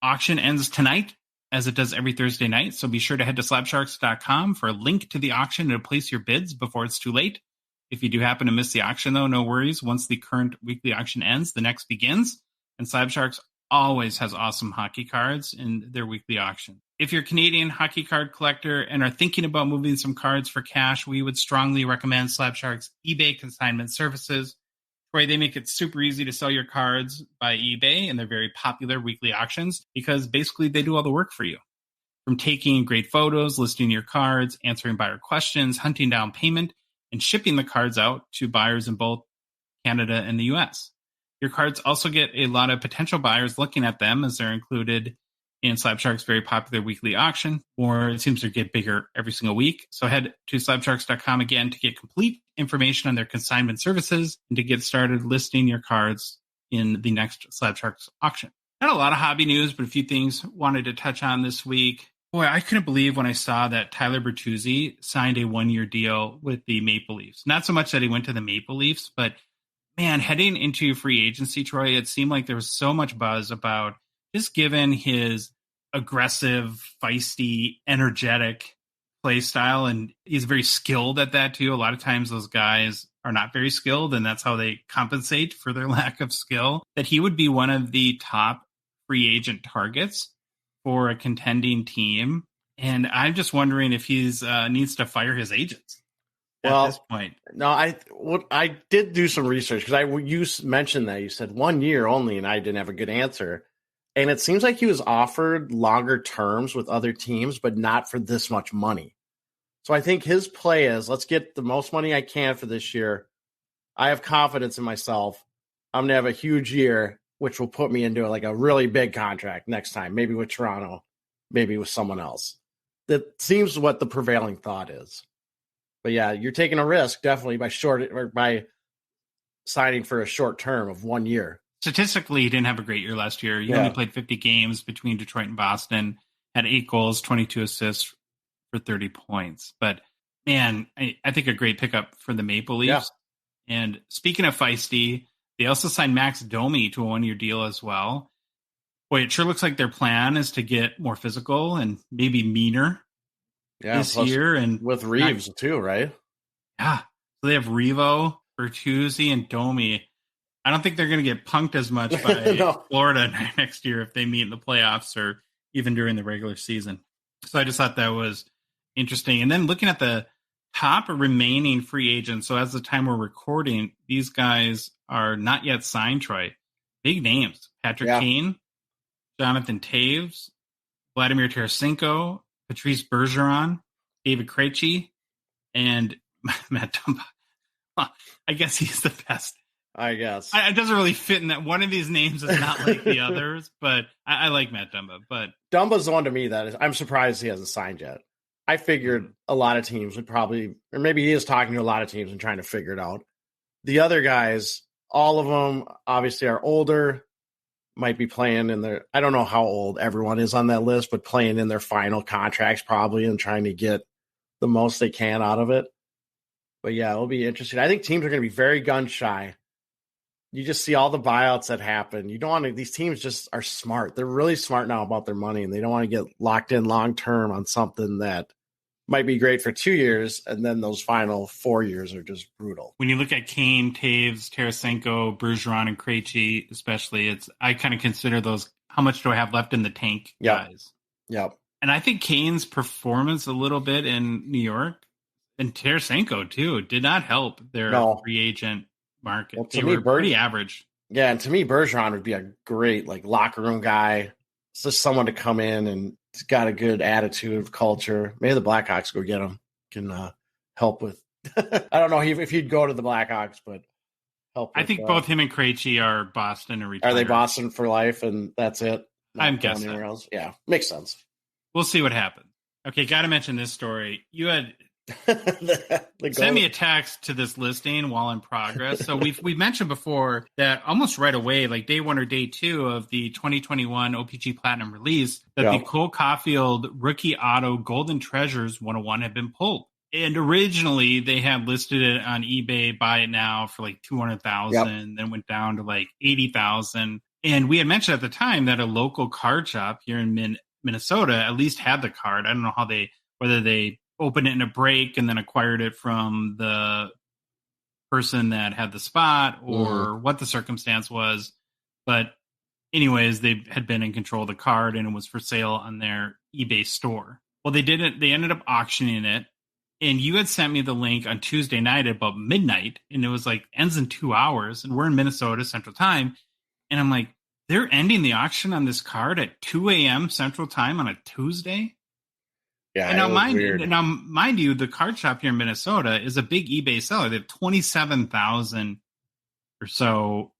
auction ends tonight, as it does every Thursday night. So be sure to head to slabsharks.com for a link to the auction and to place your bids before it's too late. If you do happen to miss the auction, though, no worries. Once the current weekly auction ends, the next begins. And Slab Sharks always has awesome hockey cards in their weekly auction. If you're a Canadian hockey card collector and are thinking about moving some cards for cash, we would strongly recommend Slab Sharks eBay consignment services. Troy, they make it super easy to sell your cards by eBay, and they're very popular weekly auctions because basically they do all the work for you. From taking great photos, listing your cards, answering buyer questions, hunting down payment, and shipping the cards out to buyers in both Canada and the US. Your cards also get a lot of potential buyers looking at them as they're included in Slabshark's very popular weekly auction, or it seems to get bigger every single week. So head to slabsharks.com again to get complete information on their consignment services and to get started listing your cards in the next Slabsharks auction. Not a lot of hobby news, but a few things wanted to touch on this week. Boy, I couldn't believe when I saw that Tyler Bertuzzi signed a one-year deal with the Maple Leafs. Not so much that he went to the Maple Leafs, but man, heading into free agency, Troy, it seemed like there was so much buzz about just given his aggressive, feisty, energetic play style, and he's very skilled at that too. A lot of times those guys are not very skilled, and that's how they compensate for their lack of skill, that he would be one of the top free agent targets for a contending team. And I'm just wondering if he's needs to fire his agents at this point. No, I did do some research because you mentioned that. You said 1 year only, and I didn't have a good answer. And it seems like he was offered longer terms with other teams, but not for this much money. So I think his play is, let's get the most money I can for this year. I have confidence in myself. I'm going to have a huge year, which will put me into like a really big contract next time, maybe with Toronto, maybe with someone else. That seems what the prevailing thought is. But yeah, you're taking a risk definitely by signing for a short term of 1 year. Statistically, he didn't have a great year last year. He only played 50 games between Detroit and Boston, had 8 goals, 22 assists for 30 points. But man, I think a great pickup for the Maple Leafs. Yeah. And speaking of feisty, they also signed Max Domi to a 1-year deal as well. Boy, it sure looks like their plan is to get more physical and maybe meaner this year. And with Reeves too, right? Yeah. So they have Revo, Bertuzzi, and Domi. I don't think they're going to get punked as much by Florida next year if they meet in the playoffs or even during the regular season. So I just thought that was interesting. And then looking at the top remaining free agents. So as the time we're recording, these guys are not yet signed, Troy. Big names. Patrick Kane, Jonathan Taves, Vladimir Tarasenko, Patrice Bergeron, David Krejci, and Matt Dumba. I guess he's the best. I guess. It doesn't really fit in that one of these names is not like the others, but I like Matt Dumba. But Dumba's the one to me that I'm surprised he hasn't signed yet. I figured a lot of teams would probably, or maybe he is talking to a lot of teams and trying to figure it out. The other guys, all of them obviously are older, might be playing in their, I don't know how old everyone is on that list, but playing in their final contracts probably and trying to get the most they can out of it. But yeah, it'll be interesting. I think teams are going to be very gun shy. You just see all the buyouts that happen. You don't want to, these teams just are smart. They're really smart now about their money, and they don't want to get locked in long-term on something that might be great for 2 years, and then those final 4 years are just brutal. When you look at Kane, Taves, Tarasenko, Bergeron, and Krejci, especially, I kind of consider those, how much do I have left in the tank guys? Yep. And I think Kane's performance a little bit in New York, and Tarasenko too, did not help their free agent market. Well, they were pretty average. Yeah, and to me, Bergeron would be a great locker room guy. It's just someone to come in and he's got a good attitude of culture. Maybe the Blackhawks go get him. Can help with. I don't know if he'd go to the Blackhawks, but help. I think both him and Krejci are Boston or retired. Are they Boston for life, and that's it? I'm guessing. Anywhere else? Yeah, makes sense. We'll see what happens. Okay, got to mention this story. You had send me a text to this listing while in progress. So we've mentioned before that almost right away, like day 1 or day 2 of the 2021 OPG Platinum release, that the Cole Caufield Rookie Auto Golden Treasures 101 had been pulled. And originally they had listed it on eBay, buy it now for like 200,000, then went down to like 80,000. And we had mentioned at the time that a local card shop here in Minnesota at least had the card. I don't know whether they opened it in a break and then acquired it from the person that had the spot or what the circumstance was. But anyways, they had been in control of the card and it was for sale on their eBay store. Well, they ended up auctioning it And you had sent me the link on Tuesday night at about midnight, and it was like ends in 2 hours, and we're in Minnesota Central Time. And I'm like, they're ending the auction on this card at 2 a.m. Central Time on a Tuesday? Yeah, and now, mind you, the card shop here in Minnesota is a big eBay seller. They have 27,000 or so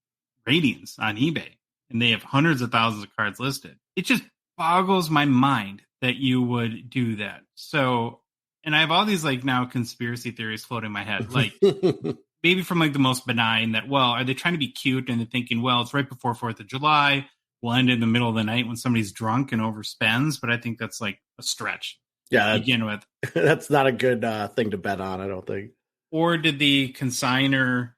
ratings on eBay, and they have hundreds of thousands of cards listed. It just boggles my mind that you would do that. So, and I have all these like now conspiracy theories floating in my head, like maybe from like the most benign that, well, are they trying to be cute and they're thinking, well, it's right before 4th of July. We'll end in the middle of the night when somebody's drunk and overspends. But I think that's like a stretch. Yeah, to begin with. That's not a good thing to bet on, I don't think. Or did the consigner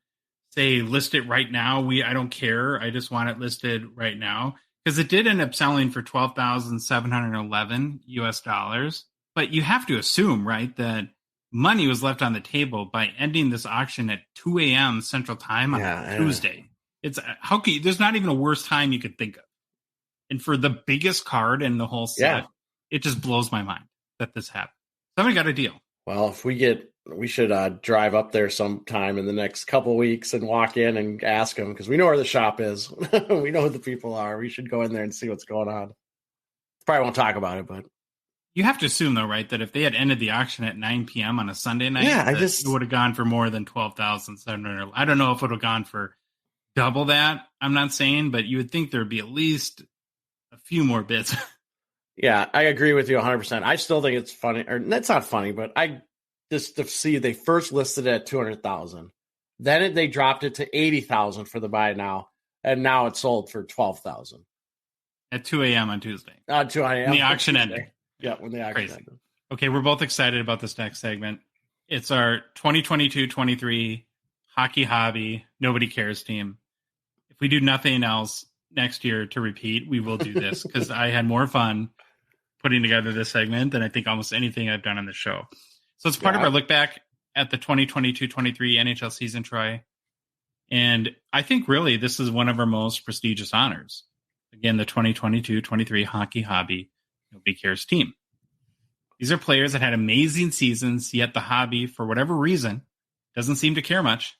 say, list it right now? I don't care. I just want it listed right now. Because it did end up selling for $12,711 US. But you have to assume, right, that money was left on the table by ending this auction at 2 a.m. Central Time on a Tuesday. It's there's not even a worse time you could think of. And for the biggest card in the whole set, it just blows my mind that this happened. Somebody got a deal. Well, if we should drive up there sometime in the next couple of weeks and walk in and ask them, because we know where the shop is. We know who the people are. We should go in there and see what's going on. Probably won't talk about it, but you have to assume, though, right, that if they had ended the auction at 9 p.m. on a Sunday night, it would have gone for more than $12,700. I don't know if it would have gone for double that. I'm not saying, but you would think there would be at least a few more bids. Yeah, I agree with you 100%. I still think it's funny, or that's not funny, but I just to see they first listed it at 200,000, then they dropped it to 80,000 for the buy now, and now it's sold for 12,000 at 2 a.m. on Tuesday. 2 a.m. When the auction ended. Yeah, when the auction ended. Okay, we're both excited about this next segment. It's our 2022-23 Hockey Hobby Nobody Cares team. If we do nothing else next year to repeat, we will do this because I had more fun putting together this segment than I think almost anything I've done on the show. So it's part of our look back at the 2022-23 NHL season, Troy. And I think really this is one of our most prestigious honors. Again, the 2022-23 Hockey Hobby Nobody Cares team. These are players that had amazing seasons, yet the hobby, for whatever reason, doesn't seem to care much.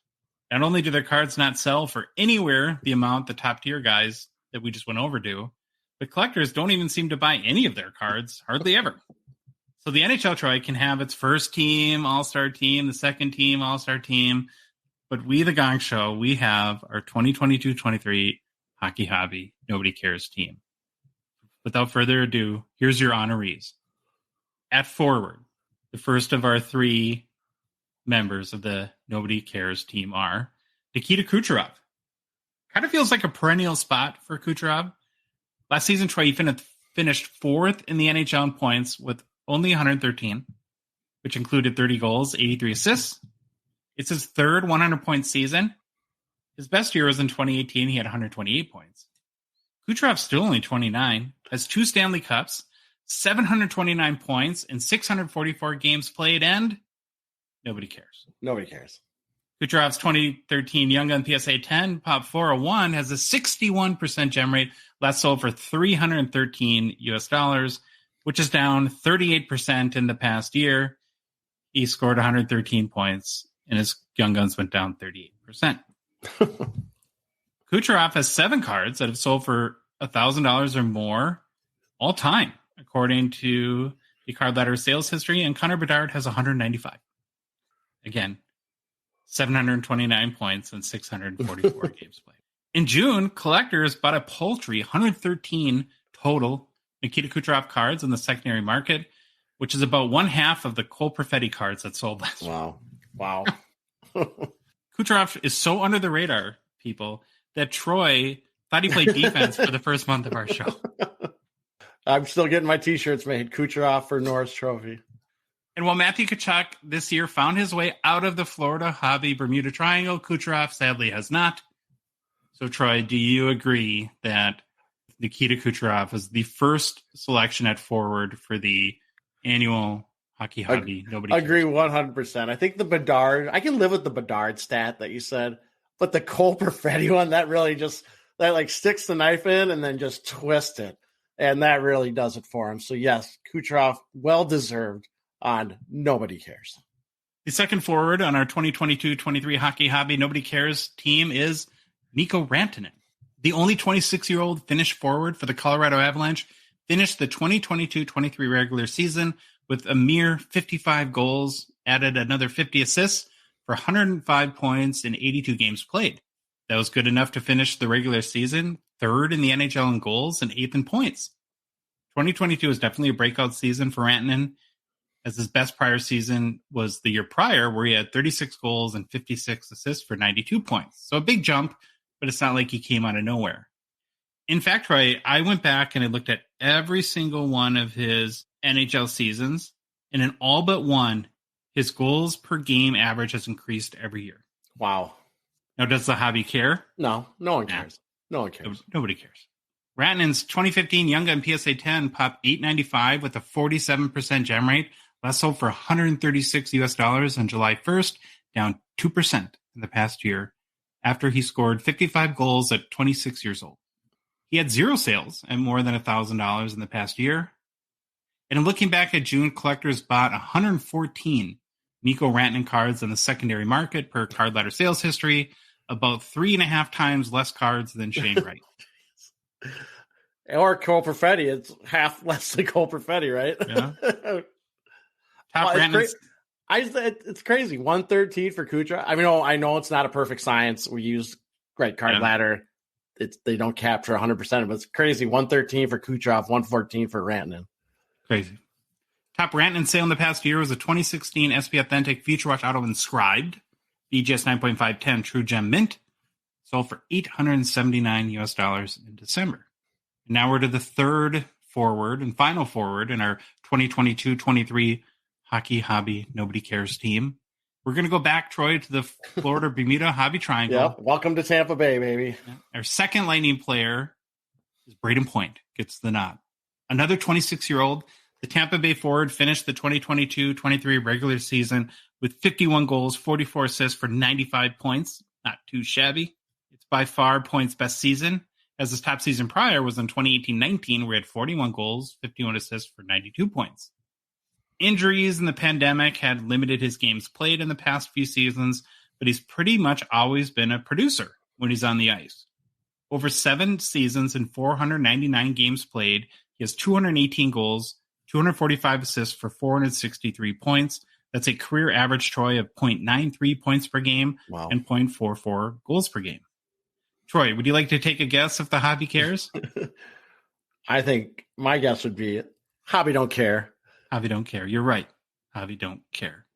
Not only do their cards not sell for anywhere the amount the top tier guys that we just went over do, but collectors don't even seem to buy any of their cards, hardly ever. So the NHL, Troy, can have its first team, all-star team, the second team, all-star team. But we, the Gong Show, we have our 2022-23 Hockey Hobby Nobody Cares team. Without further ado, here's your honorees. At forward, the first of our three members of the Nobody Cares team are Nikita Kucherov. Kind of feels like a perennial spot for Kucherov. Last season, Troy, he finished fourth in the NHL in points with only 113, which included 30 goals, 83 assists. It's his third 100-point season. His best year was in 2018. He had 128 points. Kucherov's still only 29, has 2 Stanley Cups, 729 points, and 644 games played, and nobody cares. Nobody cares. Kucherov's 2013 Young Gun PSA 10 Pop 401 has a 61% gem rate. Last sold for $313 US, which is down 38% in the past year. He scored 113 points, and his Young Guns went down 38%. Kucherov has 7 cards that have sold for $1,000 or more all time, according to the Card Ladder sales history, and Connor Bedard has 195. Again, 729 points and 644 games played. In June, collectors bought a paltry 113 total Nikita Kucherov cards in the secondary market, which is about one half of the Cole Perfetti cards that sold last year. Wow. Kucherov is so under the radar, people, that Troy thought he played defense for the first month of our show. I'm still getting my T-shirts made. Kucherov for Norris Trophy. And while Matthew Tkachuk this year found his way out of the Florida Hobby Bermuda Triangle, Kucherov sadly has not. So, Troy, do you agree that Nikita Kucherov is the first selection at forward for the annual Hockey Hobby? Nobody cares. Agree 100%. I think the Bedard, I can live with the Bedard stat that you said, but the Cole Perfetti one, that really just, that like sticks the knife in and then just twists it. And that really does it for him. So, yes, Kucherov, well-deserved on Nobody Cares. The second forward on our 2022-23 Hockey Hobby Nobody Cares team is Mikko Rantanen. The only 26-year-old Finnish forward for the Colorado Avalanche finished the 2022-23 regular season with a mere 55 goals, added another 50 assists for 105 points in 82 games played. That was good enough to finish the regular season third in the NHL in goals and eighth in points. 2022 was definitely a breakout season for Rantanen, as his best prior season was the year prior, where he had 36 goals and 56 assists for 92 points. So a big jump, but it's not like he came out of nowhere. In fact, Troy, I went back and I looked at every single one of his NHL seasons, and in all but one, his goals per game average has increased every year. Wow. Now, does the hobby care? No one cares. No one cares. Nobody cares. Rantanen's 2015 Young Gun PSA 10 popped $8.95 with a 47% gem rate. Last sold for $136 on July 1st, down 2% in the past year, after he scored 55 goals at 26 years old. He had zero sales at more than $1,000 in the past year. And looking back at June, collectors bought 114 Mikko Rantanen cards on the secondary market per card ladder sales history, about 3.5 times less cards than Shane Wright. Or Cole Perfetti. It's half less than Cole Perfetti, right? Yeah. Top Rantanen's... It's crazy. 113 for Kucherov. I mean, I know it's not a perfect science. We use great card ladder. They don't capture 100%, but it's crazy. 113 for Kucherov, 114 for Rantanen. Crazy. Top Rantanen sale in the past year was a 2016 SP Authentic Future Watch Auto Inscribed BGS 9.510 True Gem Mint. Sold for $879 in December. And now we're to the third forward and final forward in our 2022-23 Hockey Hobby Nobody Cares team. We're going to go back, Troy, to the Florida Bermuda Hobby Triangle. Yep. Welcome to Tampa Bay, baby. Our second Lightning player is Braden Point. Gets the nod. Another 26-year-old. The Tampa Bay forward finished the 2022-23 regular season with 51 goals, 44 assists for 95 points. Not too shabby. It's by far Point's best season, as his top season prior was in 2018-19, where he had 41 goals, 51 assists for 92 points. Injuries and the pandemic had limited his games played in the past few seasons, but he's pretty much always been a producer when he's on the ice. Over 7 seasons and 499 games played, he has 218 goals, 245 assists for 463 points. That's a career average, Troy, of 0.93 points per game and 0.44 goals per game. Troy, would you like to take a guess if the hobby cares? I think my guess would be hobby don't care. Hobby don't care. You're right. Hobby don't care.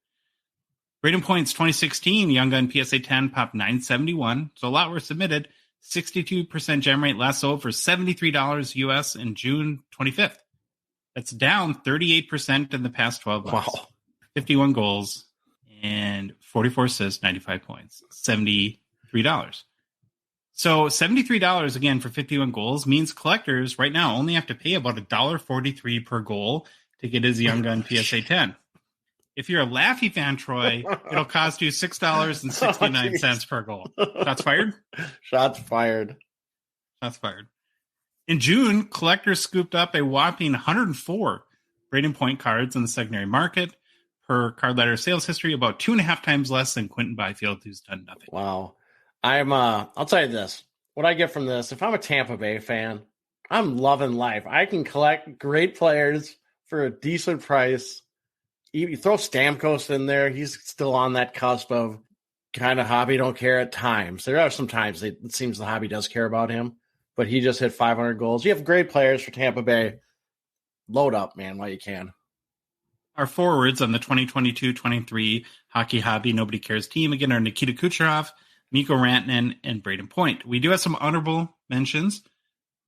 Braden Point's 2016 Young Gun PSA 10 popped $971, so a lot were submitted. 62% gem rate, last sold for $73 US in June 25th. That's down 38% in the past 12 months. Wow. 51 goals and 44 assists, 95 points, $73. So $73 again for 51 goals means collectors right now only have to pay about $1.43 per goal to get his Young Gun PSA 10. If you're a Laffy fan, Troy, it'll cost you $6.69 per goal. Shots fired? Shots fired. Shots fired. In June, collectors scooped up a whopping 104 Braden Point cards in the secondary market. Per card ladder sales history, about 2.5 times less than Quentin Byfield, who's done nothing. Wow. I'll tell you this. What I get from this, if I'm a Tampa Bay fan, I'm loving life. I can collect great players for a decent price. You throw Stamkos in there, he's still on that cusp of kind of hobby don't care at times. There are some times it seems the hobby does care about him, but he just hit 500 goals. You have great players for Tampa Bay. Load up, man, while you can. Our forwards on the 2022-23 Hockey Hobby Nobody Cares team, again, are Nikita Kucherov, Mikko Rantanen, and Braden Point. We do have some honorable mentions.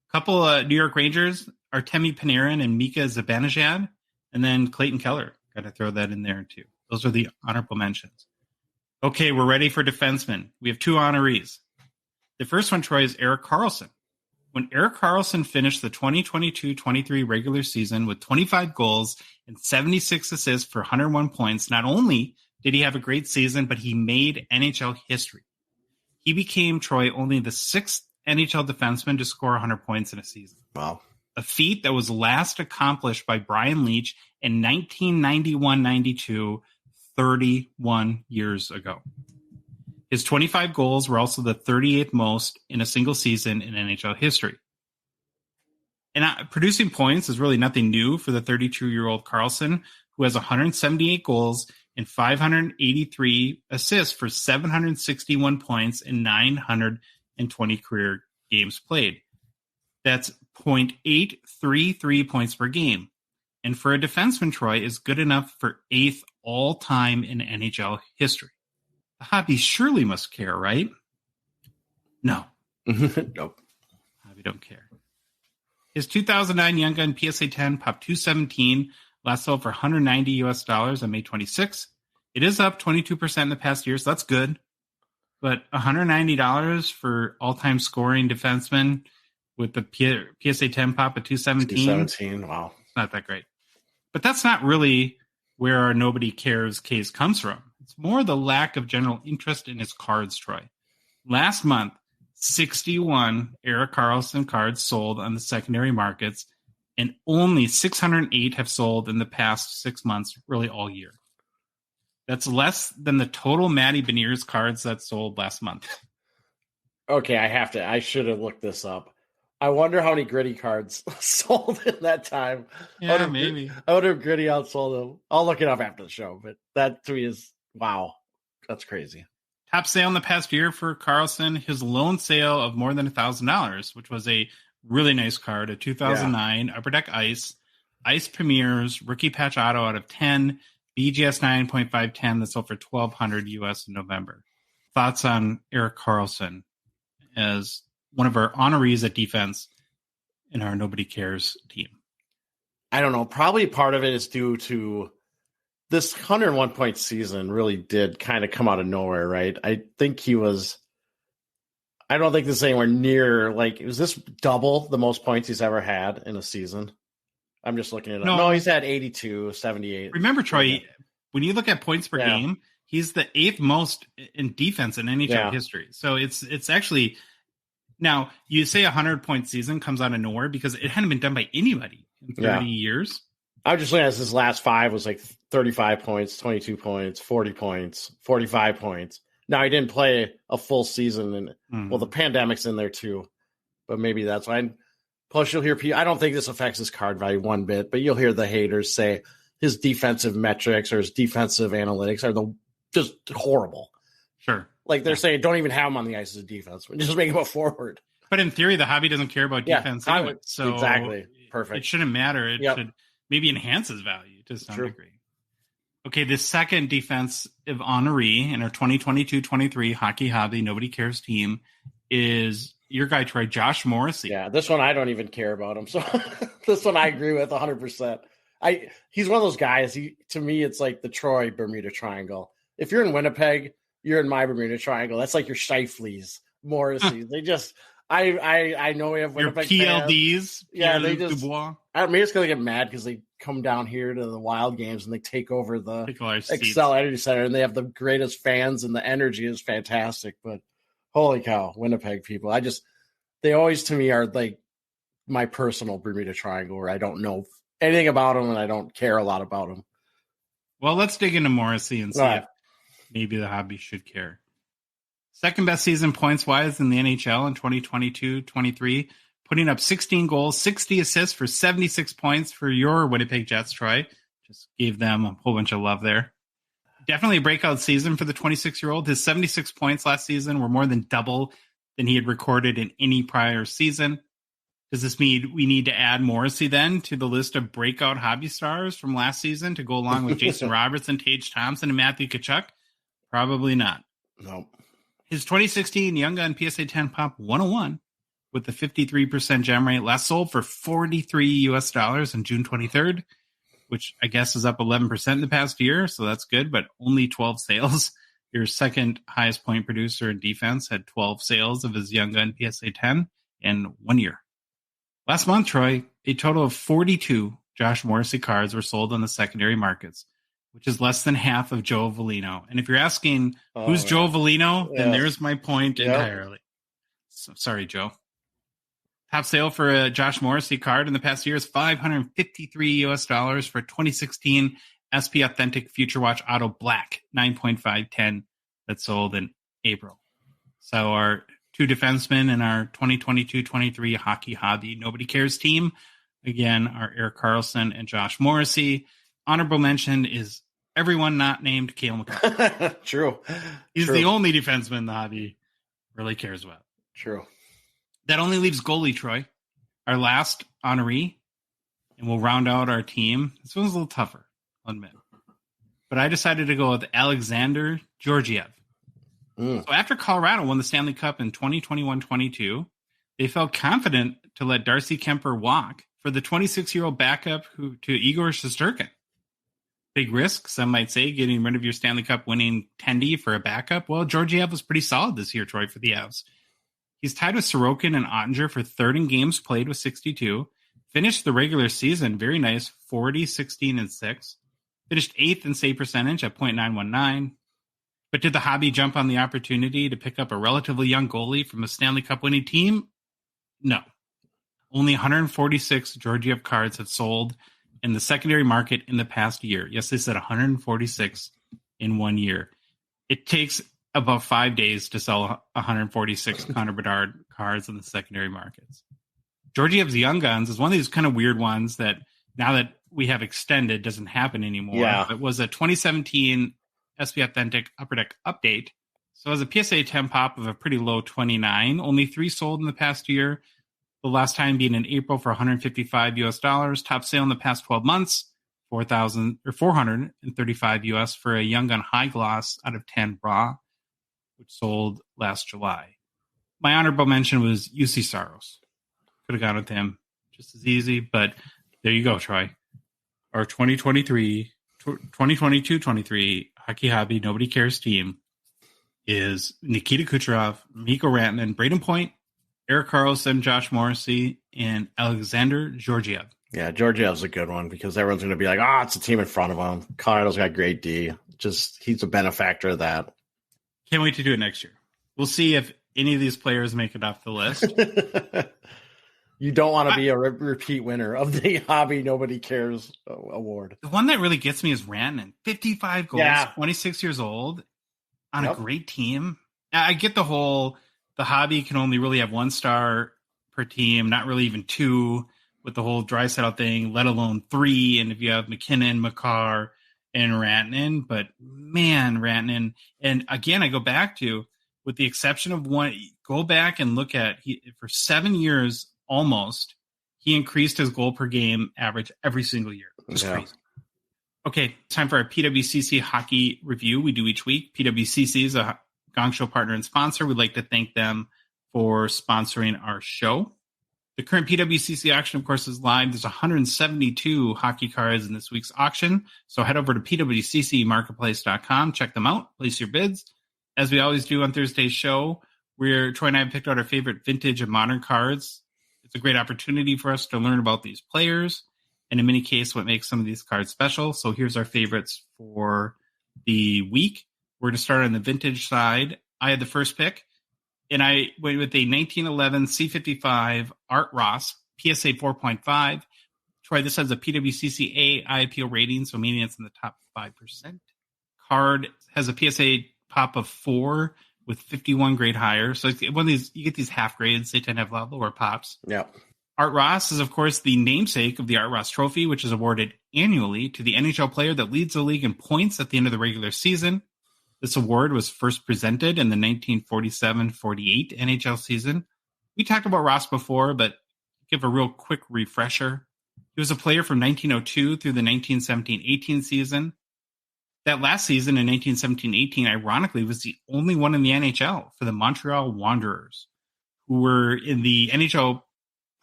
A couple New York Rangers, Artemi Panarin and Mika Zibanejad, and then Clayton Keller. Got to throw that in there, too. Those are the honorable mentions. Okay, we're ready for defensemen. We have 2 honorees. The first one, Troy, is Erik Karlsson. When Erik Karlsson finished the 2022-23 regular season with 25 goals and 76 assists for 101 points, not only did he have a great season, but he made NHL history. He became, Troy, only the 6th NHL defenseman to score 100 points in a season. Wow. A feat that was last accomplished by Brian Leetch in 1991-92, 31 years ago. His 25 goals were also the 38th most in a single season in NHL history. And producing points is really nothing new for the 32-year-old Karlsson, who has 178 goals and 583 assists for 761 points in 920 career games played. That's 0.833 points per game. And for a defenseman, Troy, is good enough for 8th all-time in NHL history. The hobby surely must care, right? No. Nope. Hobby don't care. His 2009 Young Gun PSA 10 popped 217, last sold for $190 on May 26. It is up 22% in the past year, so that's good. But $190 for all-time scoring defenseman with the PSA 10 pop at 217? 217, wow. It's not that great. But that's not really where our nobody cares case comes from. It's more the lack of general interest in his cards, Troy. Last month, 61 Erik Karlsson cards sold on the secondary markets, and only 608 have sold in the past 6 months, really all year. That's less than the total Matty Beniers cards that sold last month. Okay, I should have looked this up. I wonder how many Gritty cards sold in that time. Yeah, maybe. I wonder if Gritty outsold them. I'll look it up after the show, but that to me is, wow, that's crazy. Top sale in the past year for Karlsson, his lone sale of more than $1,000, which was a really nice card, a 2009 Upper Deck Ice Premiers, rookie patch auto out of 10, BGS 9.510 that sold for $1,200 US in November. Thoughts on Erik Karlsson as one of our honorees at defense in our Nobody Cares team? I don't know. Probably part of it is due to this 101 point season really did kind of come out of nowhere, right? I don't think this is anywhere near, like, was this double the most points he's ever had in a season? I'm just looking at it. No, he's had 82, 78. Remember, Troy, when you look at points per game, he's the 8th most in defense in NHL history. So it's actually, now you say 100-point season comes out of nowhere because it hadn't been done by anybody in 30 years. I was just looking at his last 5 was like 35 points, 22 points, 40 points, 45 points. Now, he didn't play a full season, and well, the pandemic's in there too, but maybe that's why. Plus, you'll hear people, I don't think this affects his card value one bit, but you'll hear the haters say his defensive metrics or his defensive analytics are just horrible. Sure. Like they're saying, don't even have him on the ice as a defense, just make him a forward. But in theory, the hobby doesn't care about defense anyway. So exactly. Perfect. It shouldn't matter. It should maybe enhance his value to some degree. Okay, the second defensive honoree in our 2022-23 Hockey Hobby Nobody Cares team is your guy, Troy, Josh Morrissey. Yeah, this one I don't even care about him. So this one I agree with 100%. He's one of those guys. To me, it's like the Troy Bermuda Triangle. If you're in Winnipeg, you're in my Bermuda Triangle. That's like your Shifleys, Morrissey. They just, I know we have Winnipeg your PLDs. Fans. Yeah, they just. Dubois. Maybe it's gonna get mad because they come down here to the Wild games and they take over the Excel Energy Center, and they have the greatest fans, and the energy is fantastic. But holy cow, Winnipeg people! They always to me are like my personal Bermuda Triangle, where I don't know anything about them and I don't care a lot about them. Well, let's dig into Morrissey and see if maybe the hobby should care. Second best season points-wise in the NHL in 2022-23, putting up 16 goals, 60 assists for 76 points for your Winnipeg Jets, Troy. Just gave them a whole bunch of love there. Definitely a breakout season for the 26-year-old. His 76 points last season were more than double than he had recorded in any prior season. Does this mean we need to add Morrissey then to the list of breakout hobby stars from last season to go along with Jason Robertson, Tage Thompson, and Matthew Tkachuk? Probably not. No. His 2016 Young Gun PSA 10 Pop 101 with the 53% gem rate last sold for $43 on June 23rd, which I guess is up 11% in the past year. So that's good, but only 12 sales. Your second highest point producer in defense had 12 sales of his Young Gun PSA 10 in 1 year. Last month, Troy, a total of 42 Josh Morrissey cards were sold on the secondary markets, which is less than half of Joe Veleno. And if you're asking who's Joe Veleno, then there's my point entirely. So, sorry, Joe. Top sale for a Josh Morrissey card in the past year is $553 for 2016 SP Authentic Future Watch Auto Black 9.510 that sold in April. So our two defensemen in our 2022-23 Hockey Hobby Nobody Cares team, again, are Erik Karlsson and Josh Morrissey. Honorable mention is everyone not named Cale McCarr. True. He's the only defenseman the hobby really cares about. True. That only leaves goalie, Troy, our last honoree, and we'll round out our team. This one's a little tougher, I'll admit. But I decided to go with Alexander Georgiev. So after Colorado won the Stanley Cup in 2021-22, they felt confident to let Darcy Kemper walk for the 26-year-old backup to Igor Shesterkin. Big risk, some might say, getting rid of your Stanley Cup winning tendy for a backup. Well, Georgiev was pretty solid this year, Troy, for the Avs. He's tied with Sorokin and Ottinger for third in games played with 62. Finished the regular season, very nice, 40, 16, and 6. Finished 8th in save percentage at .919. But did the hobby jump on the opportunity to pick up a relatively young goalie from a Stanley Cup winning team? No. Only 146 Georgiev cards have sold in the secondary market in the past year. Yes, they said 146 in 1 year. It takes about 5 days to sell 146 Connor Bedard cards in the secondary markets. Georgiev's Young Guns is one of these kind of weird ones that now that we have extended doesn't happen anymore. Yeah. It was a 2017 SP Authentic Upper Deck update. So as a PSA 10 pop of a pretty low 29, only 3 sold in the past year. The last time being in April for $155 US. Top sale in the past 12 months, $435 US for a Young Gun High Gloss out of 10 raw, which sold last July. My honorable mention was UC Saros. Could have gone with him just as easy, but there you go, Troy. Our 2022-23 Hockey Hobby Nobody Cares team is Nikita Kucherov, Mikko Rantanen, Braden Point, Erik Karlsson, Josh Morrissey, and Alexander Georgiev. Yeah, Georgiev's a good one because everyone's going to be like, it's a team in front of him. Colorado's got great D. He's a benefactor of that. Can't wait to do it next year. We'll see if any of these players make it off the list. You don't want to be a repeat winner of the Hobby Nobody Cares award. The one that really gets me is Rantanen. 55 goals, 26 years old, on a great team. I get the hobby can only really have 1 star per team, not really even 2 with the whole Draisaitl thing, let alone 3. And if you have McKinnon, Makar, and Rantanen, but man, Rantanen. And again, I go back to, with the exception of one, go back and look at, for 7 years, almost, he increased his goal per game average every single year. Just crazy. Okay, time for our PWCC hockey review we do each week. PWCC is a Gongshow partner and sponsor. We'd like to thank them for sponsoring our show. The current PWCC auction, of course, is live. There's 172 hockey cards in this week's auction. So head over to pwccmarketplace.com. Check them out. Place your bids. As we always do on Thursday's show, Troy and I have picked out our favorite vintage and modern cards. It's a great opportunity for us to learn about these players and, in many cases, what makes some of these cards special. So here's our favorites for the week. We're going to start on the vintage side. I had the first pick, and I went with a 1911 C55 Art Ross PSA 4.5. Troy, this has a PWCC A IPO rating, so meaning it's in the top 5%. Card has a PSA pop of 4 with 51 grade higher. So it's one of these, you get these half grades. They tend to have a lot lower pops. Yeah. Art Ross is, of course, the namesake of the Art Ross Trophy, which is awarded annually to the NHL player that leads the league in points at the end of the regular season. This award was first presented in the 1947-48 NHL season. We talked about Ross before, but give a real quick refresher. He was a player from 1902 through the 1917-18 season. That last season in 1917-18, ironically, was the only one in the NHL for the Montreal Wanderers, who were in the NHL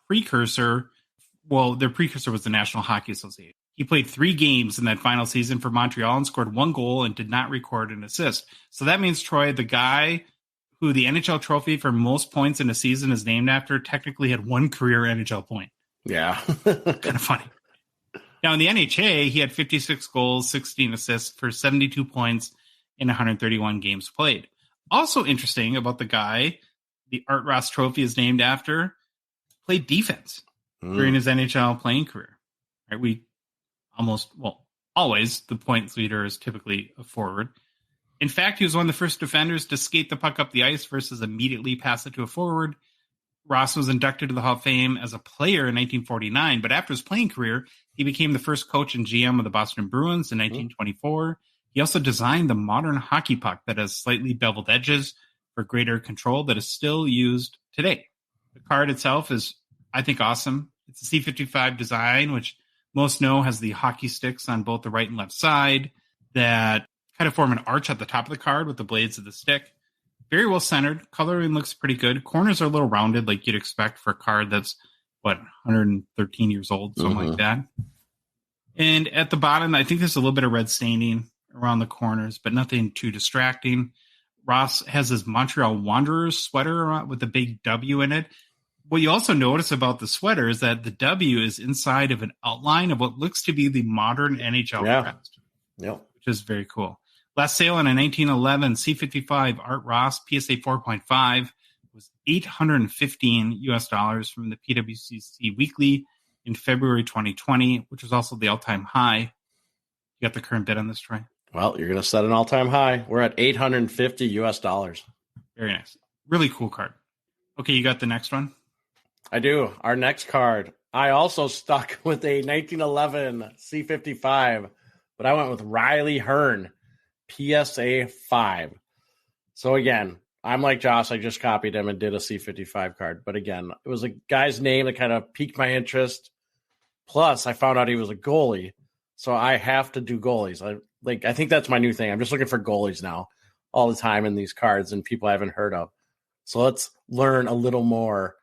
precursor. Well, their precursor was the National Hockey Association. He played 3 games in that final season for Montreal and scored 1 goal and did not record an assist. So that means, Troy, the guy who the NHL trophy for most points in a season is named after technically had 1 career NHL point. Yeah. Kind of funny. Now, in the NHA, he had 56 goals, 16 assists for 72 points in 131 games played. Also interesting about the guy the Art Ross Trophy is named after, played defense during his NHL playing career. Right? We almost, always. The points leader is typically a forward. In fact, he was one of the first defenders to skate the puck up the ice versus immediately pass it to a forward. Ross was inducted to the Hall of Fame as a player in 1949, but after his playing career, he became the first coach and GM of the Boston Bruins in 1924. He also designed the modern hockey puck that has slightly beveled edges for greater control that is still used today. The card itself is, I think, awesome. It's a C55 design, which most know has the hockey sticks on both the right and left side that kind of form an arch at the top of the card with the blades of the stick. Very well centered. Coloring looks pretty good. Corners are a little rounded like you'd expect for a card that's, 113 years old, something like that. And at the bottom, I think there's a little bit of red staining around the corners, but nothing too distracting. Ross has his Montreal Wanderers sweater with a big W in it. What you also notice about the sweater is that the W is inside of an outline of what looks to be the modern NHL crest, which is very cool. Last sale on a 1911 C55 Art Ross PSA 4.5 was $815 from the PWCC Weekly in February 2020, which was also the all-time high. You got the current bid on this, Troy? Well, you're going to set an all-time high. We're at $850. Very nice. Really cool card. Okay, you got the next one? I do. Our next card. I also stuck with a 1911 C55, but I went with Riley Hearn, PSA 5. So again, I'm like Josh. I just copied him and did a C55 card. But again, it was a guy's name that kind of piqued my interest. Plus, I found out he was a goalie. So I have to do goalies. I think that's my new thing. I'm just looking for goalies now all the time in these cards and people I haven't heard of. So let's learn a little more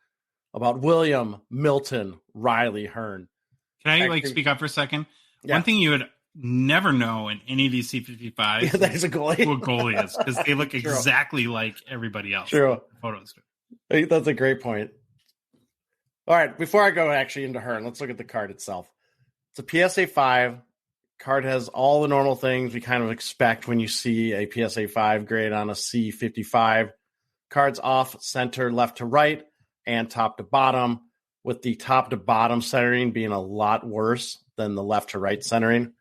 about William Milton Riley Hearn. Can I speak up for a second? Yeah. One thing you would never know in any of these C55s that is a goalie. Who a goalie is, because they look exactly like everybody else. True. Photos do. That's a great point. All right, before I go actually into Hearn, let's look at the card itself. It's a PSA 5. Card has all the normal things we kind of expect when you see a PSA 5 grade on a C55. Cards off, center, left to right, and top to bottom, with the top to bottom centering being a lot worse than the left to right centering.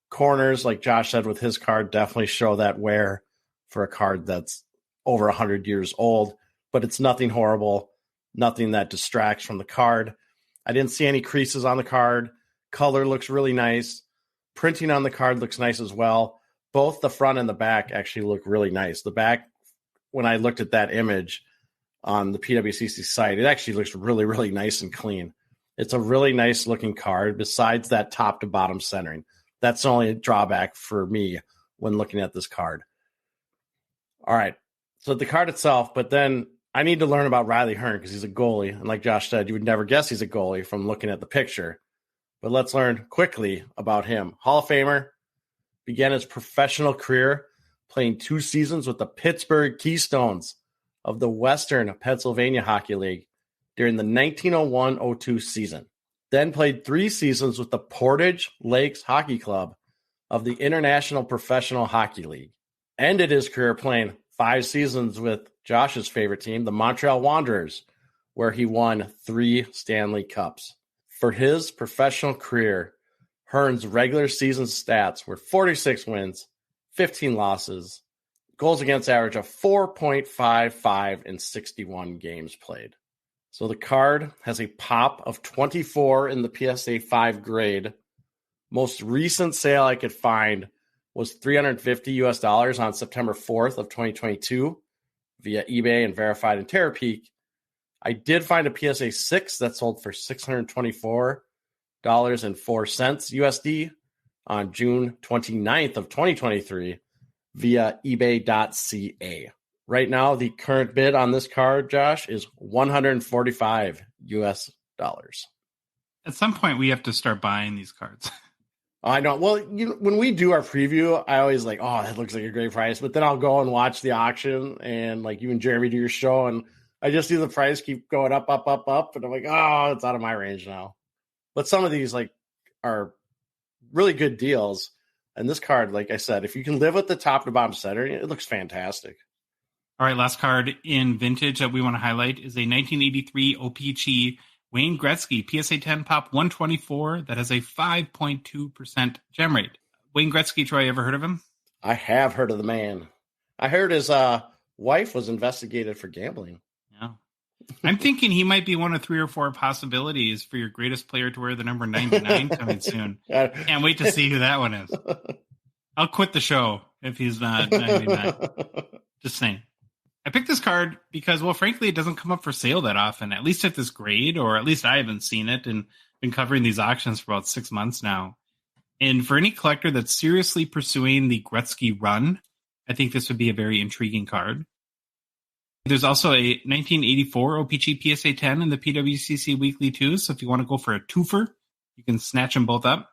Corners, like Josh said with his card, definitely show that wear for a card that's over 100 years old, but it's nothing horrible, nothing that distracts from the card. I didn't see any creases on the card. Color looks really nice. Printing on the card looks nice as well. Both the front and the back actually look really nice. The back, when I looked at that image on the PWCC site, it actually looks really, really nice and clean. It's a really nice looking card besides that top to bottom centering. That's the only drawback for me when looking at this card. All right. So the card itself, but then I need to learn about Riley Hearn because he's a goalie. And like Josh said, you would never guess he's a goalie from looking at the picture. But let's learn quickly about him. Hall of Famer, began his professional career playing 2 seasons with the Pittsburgh Keystones of the Western Pennsylvania Hockey League during the 1901-02 season. Then played 3 seasons with the Portage Lakes Hockey Club of the International Professional Hockey League. Ended his career playing 5 seasons with Josh's favorite team, the Montreal Wanderers, where he won 3 Stanley Cups. For his professional career, Hearn's regular season stats were 46 wins, 15 losses, goals against average of 4.55 in 61 games played. So the card has a pop of 24 in the PSA 5 grade. Most recent sale I could find was $350 on September 4th of 2022 via eBay and verified in Terapeak. I did find a PSA 6 that sold for $624.04 USD on June 29th of 2023 via ebay.ca. Right now, the current bid on this card, Josh, is $145 US. At some point, we have to start buying these cards. I know. Well, when we do our preview, I always like, oh, that looks like a great price. But then I'll go and watch the auction, and like you and Jeremy do your show, and I just see the price keep going up, up, up, up, and I'm like, oh, it's out of my range now. But some of these like are really good deals, and this card, like I said, if you can live with the top to bottom centering, it looks fantastic. All right, last card in vintage that we want to highlight is a 1983 OPC Wayne Gretzky PSA 10 Pop 124 that has a 5.2% gem rate. Wayne Gretzky, Troy, ever heard of him? I have heard of the man. I heard his wife was investigated for gambling. Yeah. I'm thinking he might be one of 3 or 4 possibilities for your greatest player to wear the number 99 coming soon. Can't wait to see who that one is. I'll quit the show if he's not 99. Just saying. I picked this card because, well, frankly, it doesn't come up for sale that often, at least at this grade, or at least I haven't seen it and been covering these auctions for about 6 months now. And for any collector that's seriously pursuing the Gretzky run, I think this would be a very intriguing card. There's also a 1984 OPG PSA 10 in the PWCC Weekly too, so if you want to go for a twofer, you can snatch them both up.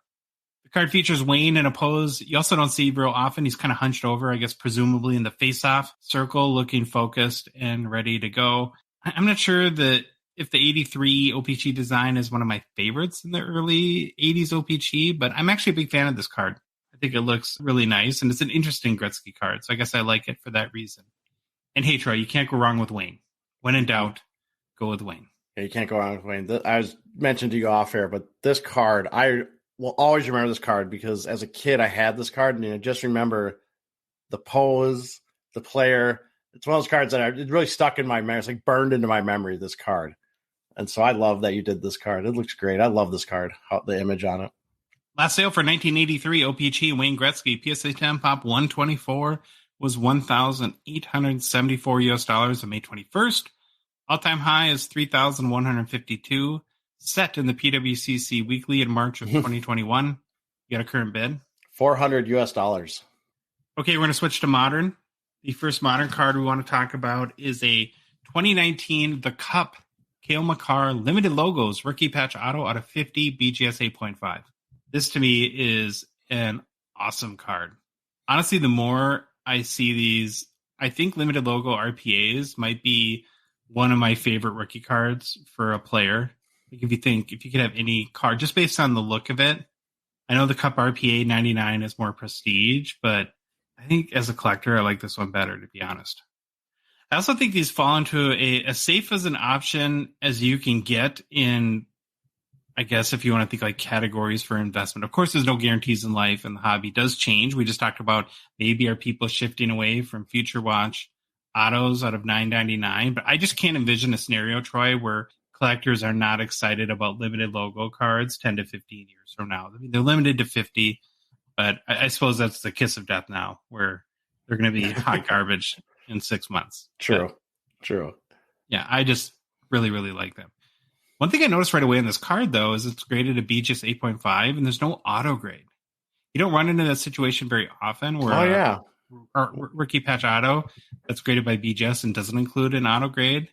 The card features Wayne in a pose you also don't see real often. He's kind of hunched over, I guess, presumably in the face-off circle, looking focused and ready to go. I'm not sure that if the 83 OPG design is one of my favorites in the early 80s OPG, but I'm actually a big fan of this card. I think it looks really nice, and it's an interesting Gretzky card, so I guess I like it for that reason. And hey, Troy, you can't go wrong with Wayne. When in doubt, go with Wayne. Yeah, you can't go wrong with Wayne. I was mentioned to you off air, but this card, I will always remember this card because as a kid, I had this card, and I just remember the pose, the player. It's one of those cards that it really stuck in my memory. It's like burned into my memory, this card. And so I love that you did this card. It looks great. I love this card, the image on it. Last sale for 1983 OPG Wayne Gretzky PSA 10 Pop 124 was $1,874 US on May 21st. All-time high is $3,152. Set in the PWCC Weekly in March of 2021. You got a current bid? $400 US. Okay, we're going to switch to modern. The first modern card we want to talk about is a 2019 The Cup Cale Makar limited logos rookie patch auto out of 50 BGS 8.5. This to me is an awesome card. Honestly, the more I see these, I think limited logo RPAs might be one of my favorite rookie cards for a player. Like if you could have any card just based on the look of it. I know the Cup RPA 99 is more prestige, but I think as a collector, I like this one better, to be honest. I also think these fall into as safe as an option as you can get in, I guess, if you want to think like categories for investment. Of course, there's no guarantees in life, and the hobby does change. We just talked about maybe are people shifting away from Future Watch autos out of $9.99, but I just can't envision a scenario, Troy, where collectors are not excited about limited logo cards 10 to 15 years from now. I mean, they're limited to 50, but I suppose that's the kiss of death now, where they're going to be hot garbage in 6 months. True. Yeah, I just really, really like them. One thing I noticed right away in this card, though, is it's graded a BGS 8.5, and there's no auto grade. You don't run into that situation very often where a rookie patch auto that's graded by BGS and doesn't include an auto grade.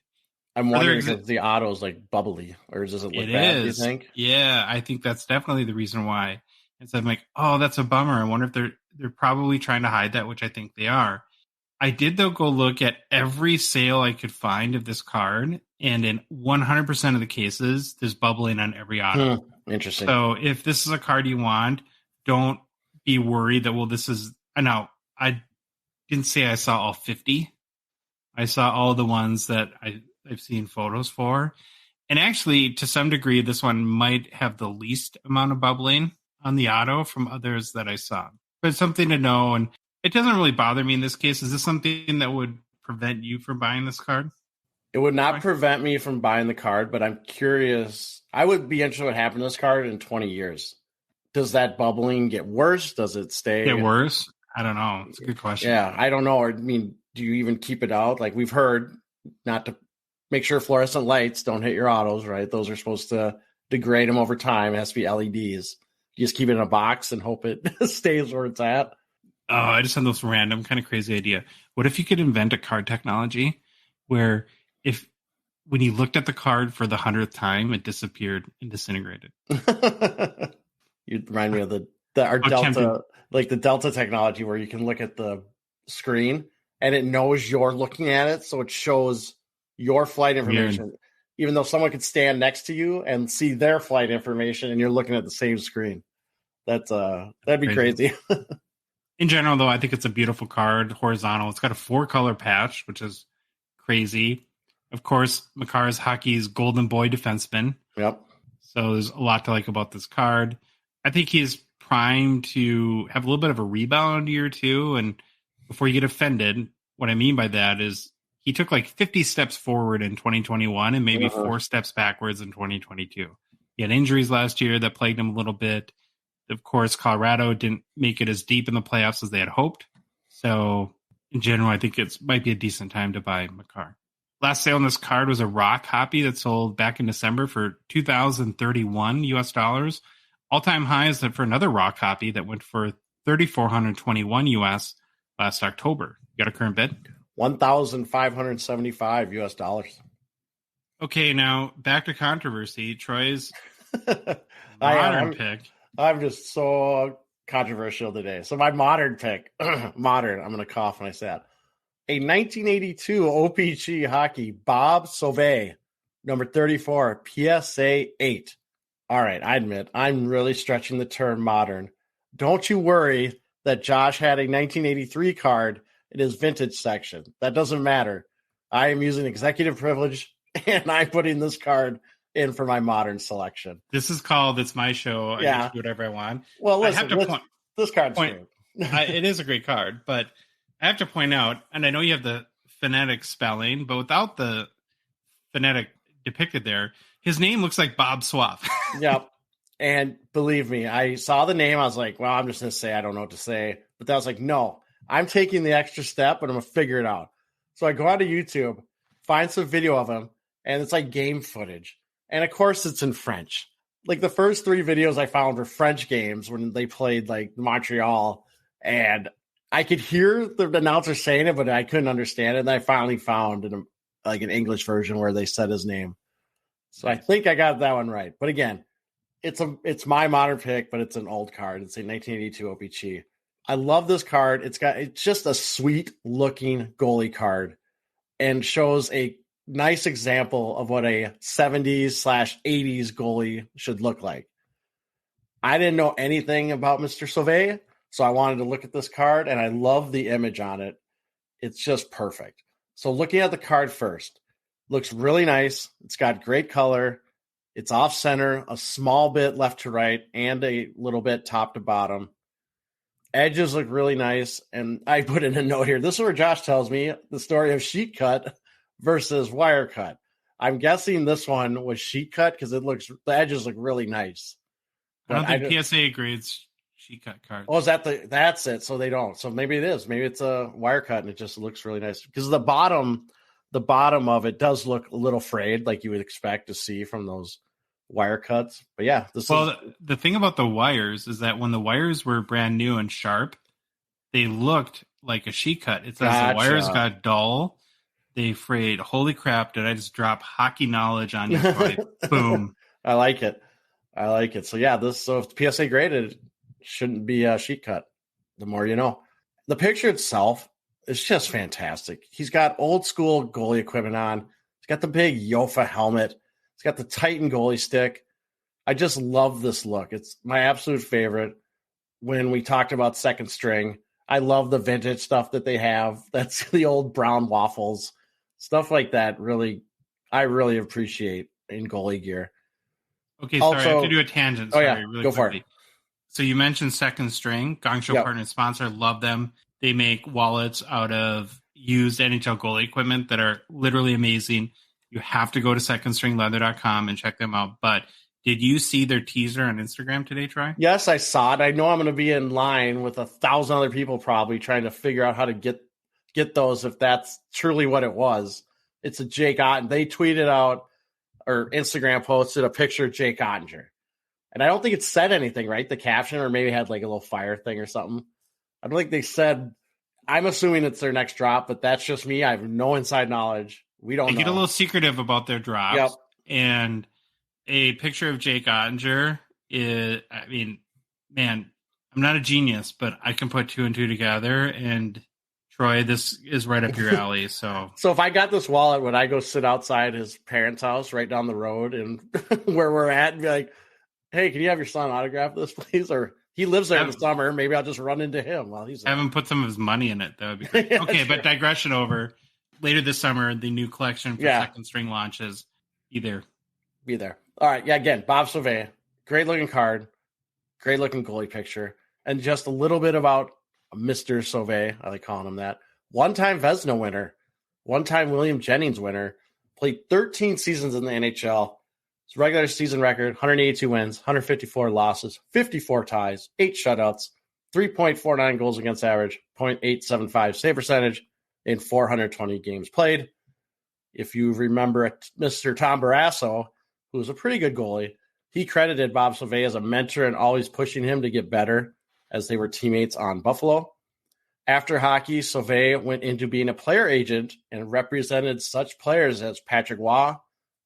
I'm wondering if the auto is like bubbly, or does it look bad, do you think? Yeah, I think that's definitely the reason why. And so I'm like, oh, that's a bummer. I wonder if they're probably trying to hide that, which I think they are. I did, though, go look at every sale I could find of this card, and in 100% of the cases, there's bubbling on every auto. Interesting. So if this is a card you want, don't be worried that, well, this is... No, I didn't say I saw all 50. I saw all the ones that I've seen photos for. And actually, to some degree, this one might have the least amount of bubbling on the auto from others that I saw. But it's something to know, and it doesn't really bother me in this case. Is this something that would prevent you from buying this card? It would not prevent me from buying the card, but I'm curious. I would be interested in what happened to this card in 20 years. Does that bubbling get worse? Does it stay? Get worse? I don't know. It's a good question. Yeah, I don't know. I mean, do you even keep it out? Like we've heard, not to make sure fluorescent lights don't hit your autos, right? Those are supposed to degrade them over time. It has to be LEDs. You just keep it in a box and hope it stays where it's at. Oh, I just had this random kind of crazy idea. What if you could invent a card technology where when you looked at the card for the 100th time, it disappeared and disintegrated? You remind me of our Delta, like the Delta technology where you can look at the screen and it knows you're looking at it. So it shows your flight information, Weird. Even though someone could stand next to you and see their flight information and you're looking at the same screen. That'd be crazy. In general, though, I think it's a beautiful card, horizontal. It's got a 4-color patch, which is crazy. Of course, Makar is hockey's golden boy defenseman. Yep. So there's a lot to like about this card. I think he's primed to have a little bit of a rebound year too. And before you get offended, what I mean by that is he took like 50 steps forward in 2021 and maybe 4 steps backwards in 2022. He had injuries last year that plagued him a little bit. Of course, Colorado didn't make it as deep in the playoffs as they had hoped. So in general, I think it might be a decent time to buy Makar. Last sale on this card was a raw copy that sold back in December for $2,031 US. All-time highs for another raw copy that went for $3,421 US last October. You got a current bid? $1,575 US. Okay, now back to controversy. Troy's modern pick. I'm just so controversial today. So my modern pick, modern, I'm going to cough when I say that. A 1982 OPG hockey, Bob Sauvé, number 34, PSA 8. All right, I admit, I'm really stretching the term modern. Don't you worry that Josh had a 1983 card in his vintage section. That doesn't matter. I am using executive privilege, and I'm putting this card in for my modern selection. This is called It's My Show. I get to do whatever I want. Well, listen, this card's great. It is a great card, but I have to point out, and I know you have the phonetic spelling, but without the phonetic depicted there, his name looks like Bob Swap. Yep. And believe me, I saw the name. I was like, well, I'm just going to say I don't know what to say. But then I was like, no, I'm taking the extra step, and I'm going to figure it out. So I go onto YouTube, find some video of him, and it's like game footage. And of course, it's in French. Like the first 3 videos I found were French games when they played like Montreal. And I could hear the announcer saying it, but I couldn't understand it. And I finally found an English version where they said his name. So I think I got that one right. But again, it's my modern pick, but it's an old card. It's a 1982 OPG. I love this card. It's just a sweet looking goalie card and shows a nice example of what a 70s/80s goalie should look like. I didn't know anything about Mr. Sauvé, so I wanted to look at this card, and I love the image on it. It's just perfect. So looking at the card first, looks really nice. It's got great color. It's off center, a small bit left to right, and a little bit top to bottom. Edges look really nice, and I put in a note here. This is where Josh tells me the story of sheet cut versus wire cut. I'm guessing this one was sheet cut because the edges look really nice. But I don't think PSA grades sheet cut cards. Oh, that's it? So they don't. So maybe it is. Maybe it's a wire cut and it just looks really nice because the bottom of it does look a little frayed, like you would expect to see from those wire cuts. But yeah, the thing about the wires is that when the wires were brand new and sharp, they looked like a sheet cut. It's as the wires got dull. They frayed. Holy crap, did I just drop hockey knowledge on you? Boom. I like it. So yeah, if PSA graded, it shouldn't be a sheet cut. The more you know. The picture itself is just fantastic. He's got old school goalie equipment on. He's got the big Yofa helmet. He's got the Titan goalie stick. I just love this look. It's my absolute favorite. When we talked about second string, I love the vintage stuff that they have. That's the old brown waffles. Stuff like that, I really appreciate in goalie gear. Okay, sorry, I have to do a tangent. Sorry, really go quickly. For it. So you mentioned Second String, Gongshow partner and sponsor. Love them. They make wallets out of used NHL goalie equipment that are literally amazing. You have to go to secondstringleather.com and check them out. But did you see their teaser on Instagram today, Troy? Yes, I saw it. I know I'm going to be in line with 1,000 other people probably trying to figure out how to get those if that's truly what it was. It's a Jake Otten. They tweeted out or Instagram posted a picture of Jake Ottinger. And I don't think it said anything, right? The caption, or maybe had like a little fire thing or something. I don't think they said, I'm assuming it's their next drop, but that's just me. I have no inside knowledge. We don't know. They get a little secretive about their drops. Yep. And a picture of Jake Ottinger is, man, I'm not a genius, but I can put 2 and 2 together. And Troy, this is right up your alley. So if I got this wallet, would I go sit outside his parents' house right down the road and where we're at and be like, hey, can you have your son autograph this, please? Or he lives there in the summer. Maybe I'll just run into him while he's there. Have him put some of his money in it. That would be great. Yeah, okay, sure. But digression over. Later this summer, the new collection for Second String launches. Be there. All right. Yeah, again, Bob Sauvé. Great looking card. Great looking goalie picture. And just a little bit about Mr. Sauvé. I like calling him that. One-time Vezina winner. One-time William Jennings winner. Played 13 seasons in the NHL. His regular season record, 182 wins, 154 losses, 54 ties, 8 shutouts, 3.49 goals against average, .875 save percentage in 420 games played. If you remember Mr. Tom Barrasso, who was a pretty good goalie, he credited Bob Sauvé as a mentor and always pushing him to get better as they were teammates on Buffalo. After hockey, Sauvé went into being a player agent and represented such players as Patrick Waugh,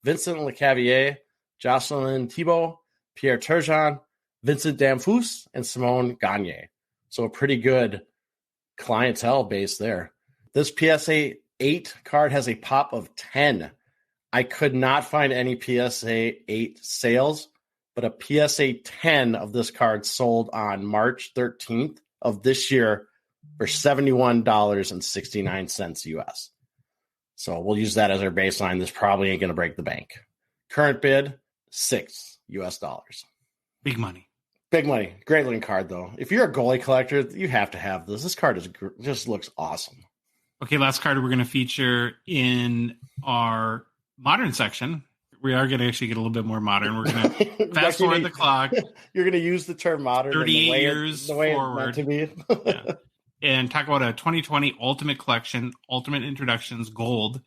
Vincent Lecavalier, Jocelyn Thibault, Pierre Turgeon, Vincent Damphousse, and Simone Gagne. So a pretty good clientele base there. This PSA 8 card has a pop of 10. I could not find any PSA 8 sales, but a PSA 10 of this card sold on March 13th of this year for $71.69 US. So we'll use that as our baseline. This probably ain't going to break the bank. Current bid, $6 US. Big money. Big money. Great looking card, though. If you're a goalie collector, you have to have this. This card just looks awesome. Okay, last card we're going to feature in our modern section. We are going to actually get a little bit more modern. We're going to fast forward the clock. You're going to use the term modern 38 years the way forward. It's meant to be. Yeah. And talk about a 2020 Ultimate Collection, Ultimate Introductions Gold,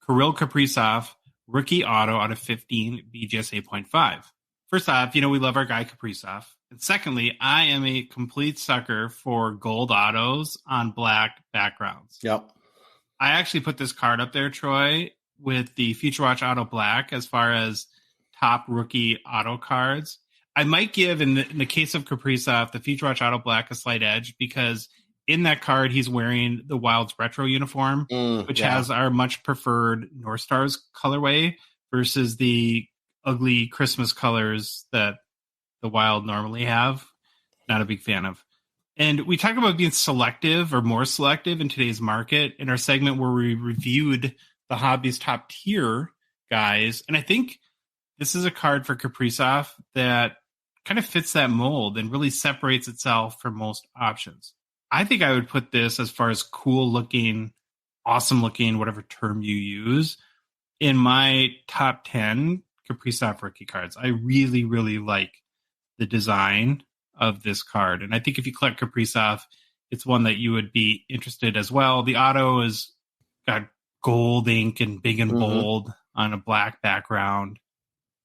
Kirill Kaprizov, rookie auto out of 15, BGS 8.5. First off, we love our guy Kaprizov. And secondly, I am a complete sucker for gold autos on black backgrounds. Yep. I actually put this card up there, Troy, with the Future Watch Auto Black as far as top rookie auto cards. I might give, in the case of Kaprizov, the Future Watch Auto Black a slight edge because in that card, he's wearing the Wild's retro uniform, which has our much preferred North Stars colorway versus the ugly Christmas colors that the Wild normally have. Not a big fan of. And we talk about being selective or more selective in today's market in our segment where we reviewed the hobby's top tier guys. And I think this is a card for Kaprizov that kind of fits that mold and really separates itself from most options. I think I would put this as far as cool looking, awesome looking, whatever term you use, in my top 10 Kaprizov rookie cards. I really, really like the design of this card. And I think if you collect Kaprizov, it's one that you would be interested as well. The auto is got gold ink and big and bold on a black background.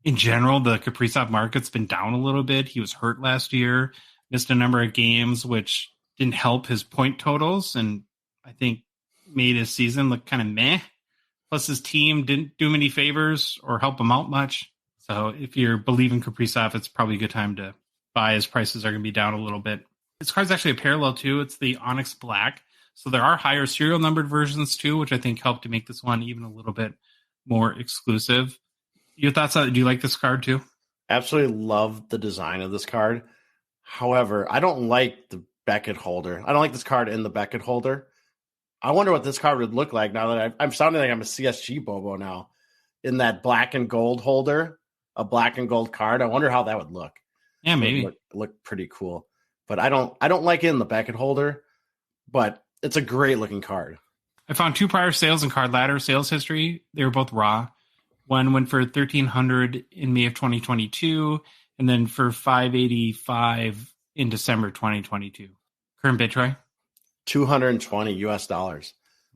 In general, the Kaprizov market's been down a little bit. He was hurt last year, missed a number of games, which didn't help his point totals, and I think made his season look kind of meh. Plus, his team didn't do him any favors or help him out much. So if you're believing Kaprizov, it's probably a good time to buy. His prices are going to be down a little bit. This card's actually a parallel too. It's the Onyx Black. So there are higher serial numbered versions too, which I think help to make this one even a little bit more exclusive. Your thoughts on it? Do you like this card too? Absolutely love the design of this card. However, I don't like the Beckett holder. I don't like this card in the Beckett holder. I wonder what this card would look like now that I'm sounding like I'm a CSG Bobo now. In that black and gold holder, a black and gold card. I wonder how that would look. Yeah, maybe. Look pretty cool. But I don't like it in the Beckett holder, but it's a great looking card. I found 2 prior sales in Card Ladder sales history. They were both raw. One went for $1,300 in May of 2022, and then for $585 in December 2022. Current bid, Troy? $220 US.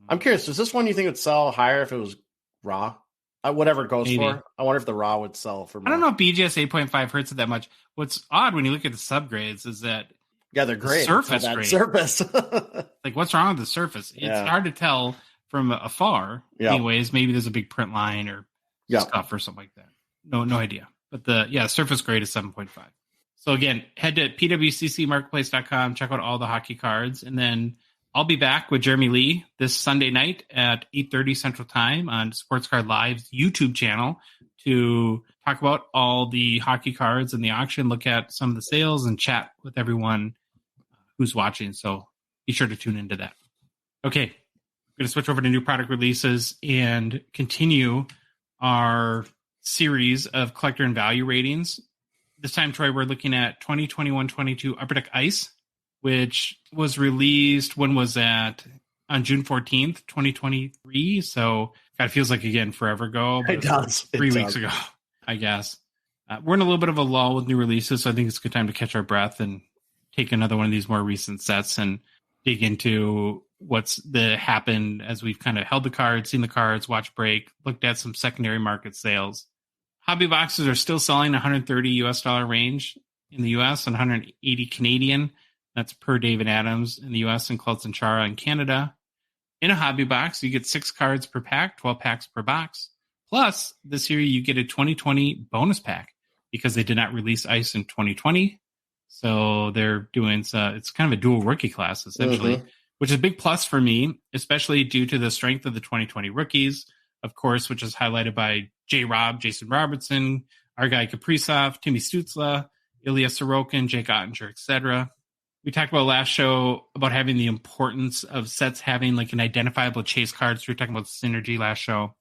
I'm curious, is this one you think would sell higher if it was raw? Whatever it goes Maybe. for. I wonder if the raw would sell for more. I don't know if BGS 8.5 hurts it that much. What's odd when you look at the subgrades is that they're great. Surface that grade. Surface. Like, what's wrong with the surface? It's hard to tell from afar. Yep. Anyways, maybe there's a big print line or stuff or something like that. No idea. But the surface grade is 7.5. So again, head to pwccmarketplace.com, check out all the hockey cards, and then I'll be back with Jeremy Lee this Sunday night at 8:30 Central Time on Sports Card Live's YouTube channel to talk about all the hockey cards in the auction, look at some of the sales, and chat with everyone who's watching. So be sure to tune into that. Okay, we're going to switch over to new product releases and continue our series of collector and value ratings. This time, Troy, we're looking at 2021-22 Upper Deck Ice, which was released, when was that? On June 14th, 2023. So God, it feels like, again, forever ago. It does. 3 weeks ago, I guess. We're in a little bit of a lull with new releases, so I think it's a good time to catch our breath and take another one of these more recent sets and dig into what's happened as we've kind of held the cards, seen the cards, watched break, looked at some secondary market sales. Hobby boxes are still selling $130 range in the US and 180 Canadian. That's per David Adams in the US and Clutz and Chara in Canada. In a hobby box, you get 6 cards per pack, 12 packs per box. Plus, this year you get a 2020 bonus pack because they did not release Ice in 2020. So they're doing, it's kind of a dual rookie class, essentially, which is a big plus for me, especially due to the strength of the 2020 rookies, of course, which is highlighted by J-Rob, Jason Robertson, our guy Kaprizov, Timmy Stützle, Ilya Sorokin, Jake Ottinger, etc. We talked about last show about having the importance of sets having like an identifiable chase card. So we were talking about synergy last show.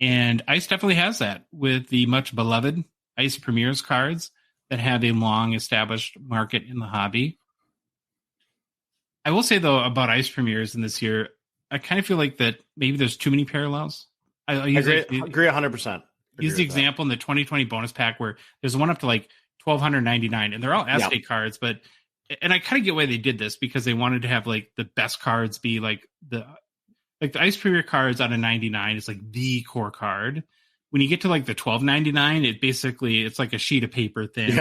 And Ice definitely has that with the much beloved Ice Premiers cards that have a long established market in the hobby. I will say, though, about Ice Premiers in this year, I kind of feel like that maybe there's too many parallels. I agree 100%. Use the example in the 2020 bonus pack where there's one up to like $1,299, and they're all estate cards, and I kind of get why they did this because they wanted to have like the best cards be like the Ice Premier cards out of 99 is like the core card. When you get to like the $12.99, it's like a sheet of paper thin,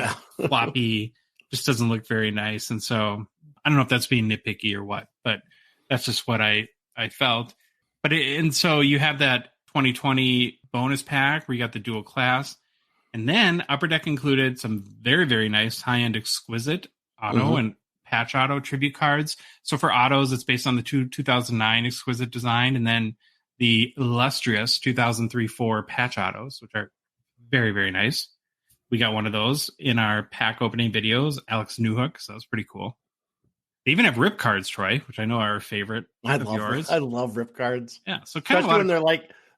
floppy, just doesn't look very nice. And so I don't know if that's being nitpicky or what, but that's just what I felt. And so you have that 2020 bonus pack where you got the dual class. And then Upper Deck included some very, very nice high-end exquisite auto and patch auto tribute cards. So for autos, it's based on the 2009 exquisite design, and then the illustrious 2003-4 patch autos, which are very, very nice. We got one of those in our pack opening videos, Alex Newhook, so that was pretty cool. They even have rip cards, Troy, which I know are a favorite of yours. I love rip cards. Yeah, so kind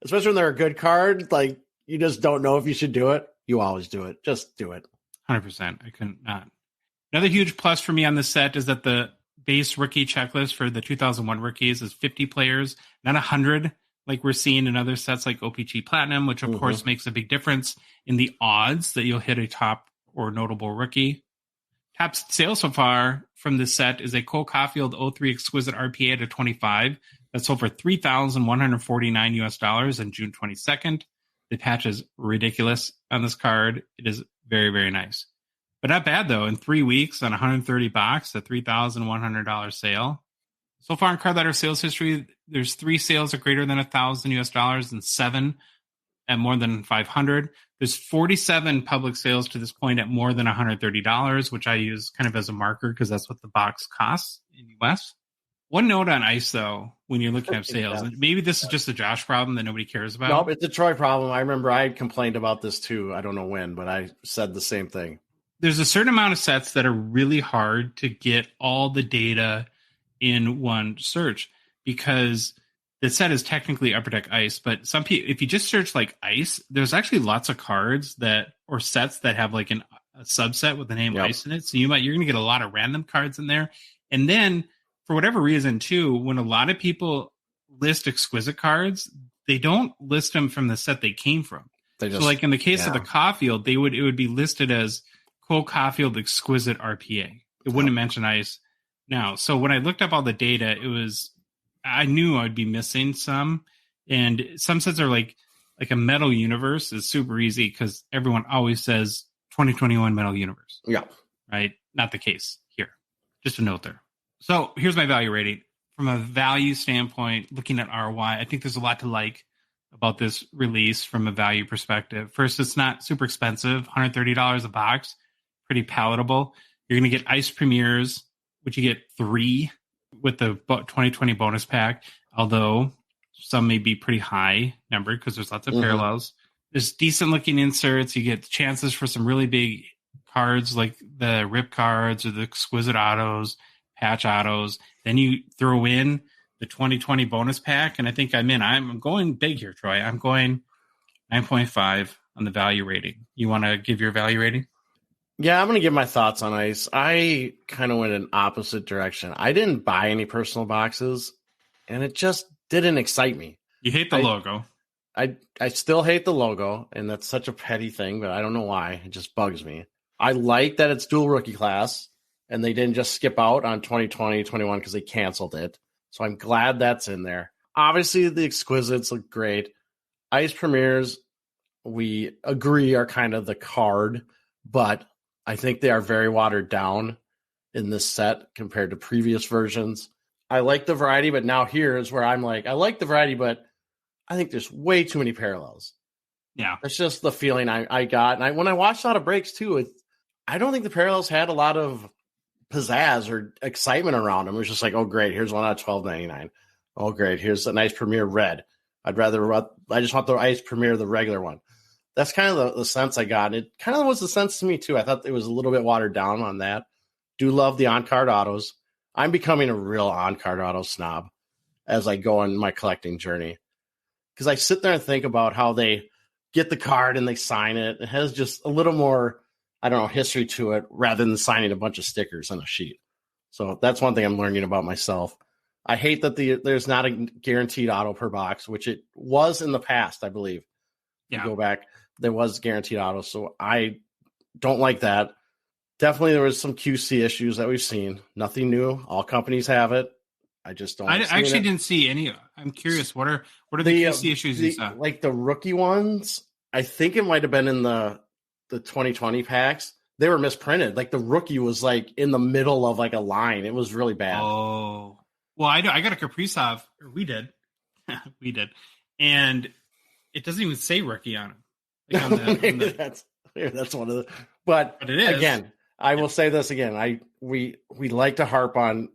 especially when they're a good card, like you just don't know if you should do it. You always do it. Just do it. 100%. I couldn't not. Another huge plus for me on this set is that the base rookie checklist for the 2001 rookies is 50 players, not 100, like we're seeing in other sets like OPG Platinum, which of course makes a big difference in the odds that you'll hit a top or notable rookie. Top sale so far from this set is a Cole Caufield 03 Exquisite RPA at a 25. That sold for $3,149 on June 22nd. The patch is ridiculous on this card. It is very, very nice. But not bad, though. In 3 weeks on 130 box, a $3,100 sale. So far in Card Ladder sales history, there's 3 sales at greater than $1,000 and 7 at more than 500. There's 47 public sales to this point at more than $130, which I use kind of as a marker because that's what the box costs in the US. One note on Ice, though, when you're looking at sales, and maybe this is just a Josh problem that nobody cares about. Nope, it's a Troy problem. I remember I complained about this too. I don't know when, but I said the same thing. There's a certain amount of sets that are really hard to get all the data in one search because the set is technically Upper Deck Ice, but some people, if you just search like Ice, there's actually lots of cards or sets that have like a subset with the name Ice in it. So you're going to get a lot of random cards in there. And then for whatever reason too, when a lot of people list exquisite cards, they don't list them from the set they came from. So like in the case of the Caufield, it would be listed as Cole Caufield Exquisite RPA. It wouldn't mention Ice now. So when I looked up all the data, I knew I'd be missing some. And some sets are like a Metal Universe is super easy because everyone always says 2021 Metal Universe. Yeah. Right? Not the case here. Just a note there. So here's my value rating. From a value standpoint, looking at ROI, I think there's a lot to like about this release from a value perspective. First, it's not super expensive, $130 a box, pretty palatable. You're going to get Ice Premiers, which you get 3 with the 2020 bonus pack, although some may be pretty high numbered because there's lots of parallels. There's decent looking inserts. You get chances for some really big cards like the rip cards or the exquisite autos, patch autos. Then you throw in the 2020 bonus pack, and I think I'm going big here, Troy. I'm going 9.5 on the value rating. You want to give your value rating? Yeah, I'm going to give my thoughts on ice. I kind of went in opposite direction. I didn't buy any personal boxes, and it just didn't excite me. You hate the logo. I still hate the logo, and that's such a petty thing, but I don't know why. It just bugs me. I like that it's dual rookie class, and they didn't just skip out on 2020, 21 because they canceled it. So I'm glad that's in there. Obviously, the Exquisites look great. Ice Premiers, we agree, are kind of the card, but I think they are very watered down in this set compared to previous versions. I like the variety, but now here is where I'm like, I like the variety, but I think there's way too many parallels. Yeah. That's just the feeling I got. And when I watched a lot of breaks too, I don't think the parallels had a lot of pizzazz or excitement around them. It was just like, oh, great, here's one out of $12.99. Oh, great, here's a nice Premier red. I just want the Ice Premier, the regular one. That's kind of the sense I got. And it kind of was the sense to me too. I thought it was a little bit watered down on that. Do love the on-card autos. I'm becoming a real on-card auto snob as I go on my collecting journey. Because I sit there and think about how they get the card and they sign it. It has just a little more, I don't know, history to it rather than signing a bunch of stickers on a sheet. So that's one thing I'm learning about myself. I hate that there's not a guaranteed auto per box, which it was in the past, I believe. Yeah. You go back, there was guaranteed auto. So I don't like that. Definitely there was some QC issues that we've seen. Nothing new. All companies have it. I just don't. I actually didn't see any. I'm curious. What are the QC issues you saw? Like the rookie ones, I think it might have been in the 2020 packs. They were misprinted. Like the rookie was like in the middle of like a line. It was really bad. Oh, well, I got a Kaprizov. Or we did, and it doesn't even say rookie on it. Like that's one of the. But it is. Again, I will say this again. We like to harp on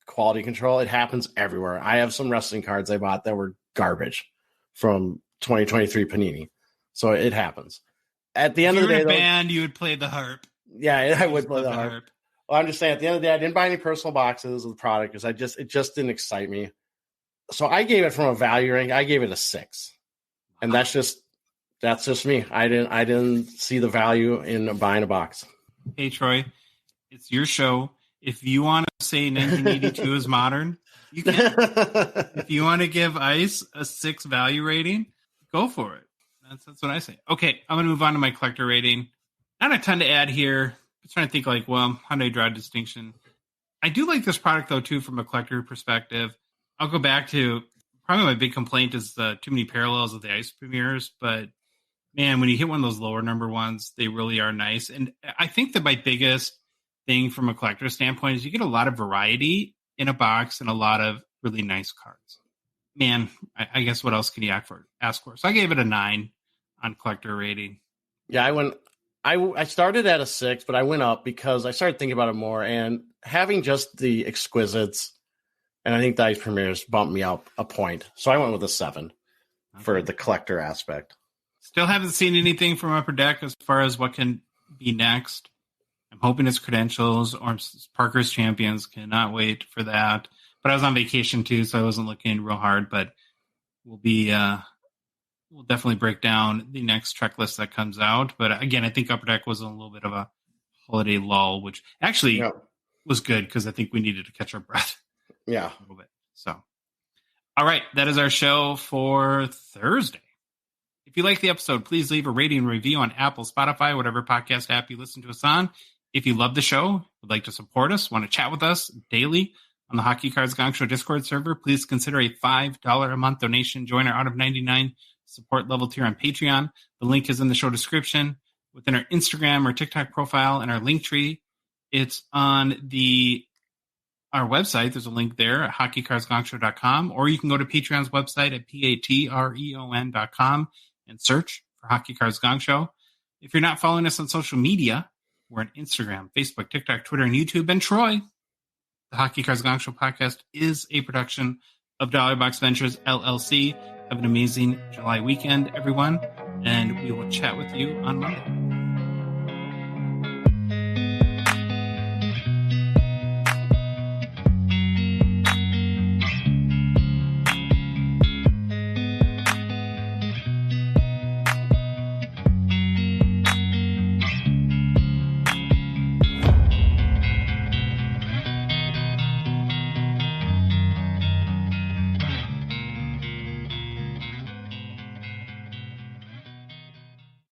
quality control. It happens everywhere. I have some wrestling cards I bought that were garbage from 2023 Panini. So it happens. At the end of the day, in a band, you would play the harp. Yeah, I would play the harp. Well, I'm just saying, at the end of the day, I didn't buy any personal boxes of the product because it just didn't excite me. So I gave it from a value rank. I gave it a 6, and that's just me. I didn't see the value in buying a box. Hey Troy, it's your show. If you want to say 1982 is modern, you can. If you want to give Ice a 6 value rating, go for it. That's what I say. Okay, I'm going to move on to my collector rating. Not a ton to add here. I'm trying to think how do I draw a distinction? I do like this product, though, too, from a collector perspective. I'll go back to probably my big complaint is the too many parallels of the Ice Premiers. But, man, when you hit one of those lower number ones, they really are nice. And I think that my biggest thing from a collector standpoint is you get a lot of variety in a box and a lot of really nice cards. Man, I guess what else can you ask for? So I gave it a 9 on collector rating. Yeah, I started at a 6, but I went up because I started thinking about it more, and having just the Exquisites and I think the Ice Premiers bumped me up a point. So I went with a 7 for the collector aspect. Still haven't seen anything from Upper Deck as far as what can be next. I'm hoping it's Credentials or Parker's Champions. Cannot wait for that. But I was on vacation too, so I wasn't looking real hard. But we'll definitely break down the next Trek list that comes out. But again, I think Upper Deck was a little bit of a holiday lull, which actually was good because I think we needed to catch our breath. Yeah, a little bit. So, all right, that is our show for Thursday. If you like the episode, please leave a rating and review on Apple, Spotify, whatever podcast app you listen to us on. If you love the show, would like to support us, want to chat with us daily on the Hockey Cards Gongshow Discord server, please consider a $5 a month donation. Join our out of 99 support level tier on Patreon. The link is in the show description within our Instagram or TikTok profile and our link tree. It's on our website. There's a link there at hockeycardsgongshow.com, or you can go to Patreon's website at patreon.com and search for Hockey Cards Gong Show. If you're not following us on social media, we're on Instagram, Facebook, TikTok, Twitter, and YouTube. And Troy, the Hockey Cards Gong Show podcast is a production of Dollar Box Ventures LLC. Have an amazing July weekend, everyone, and we will chat with you on Monday.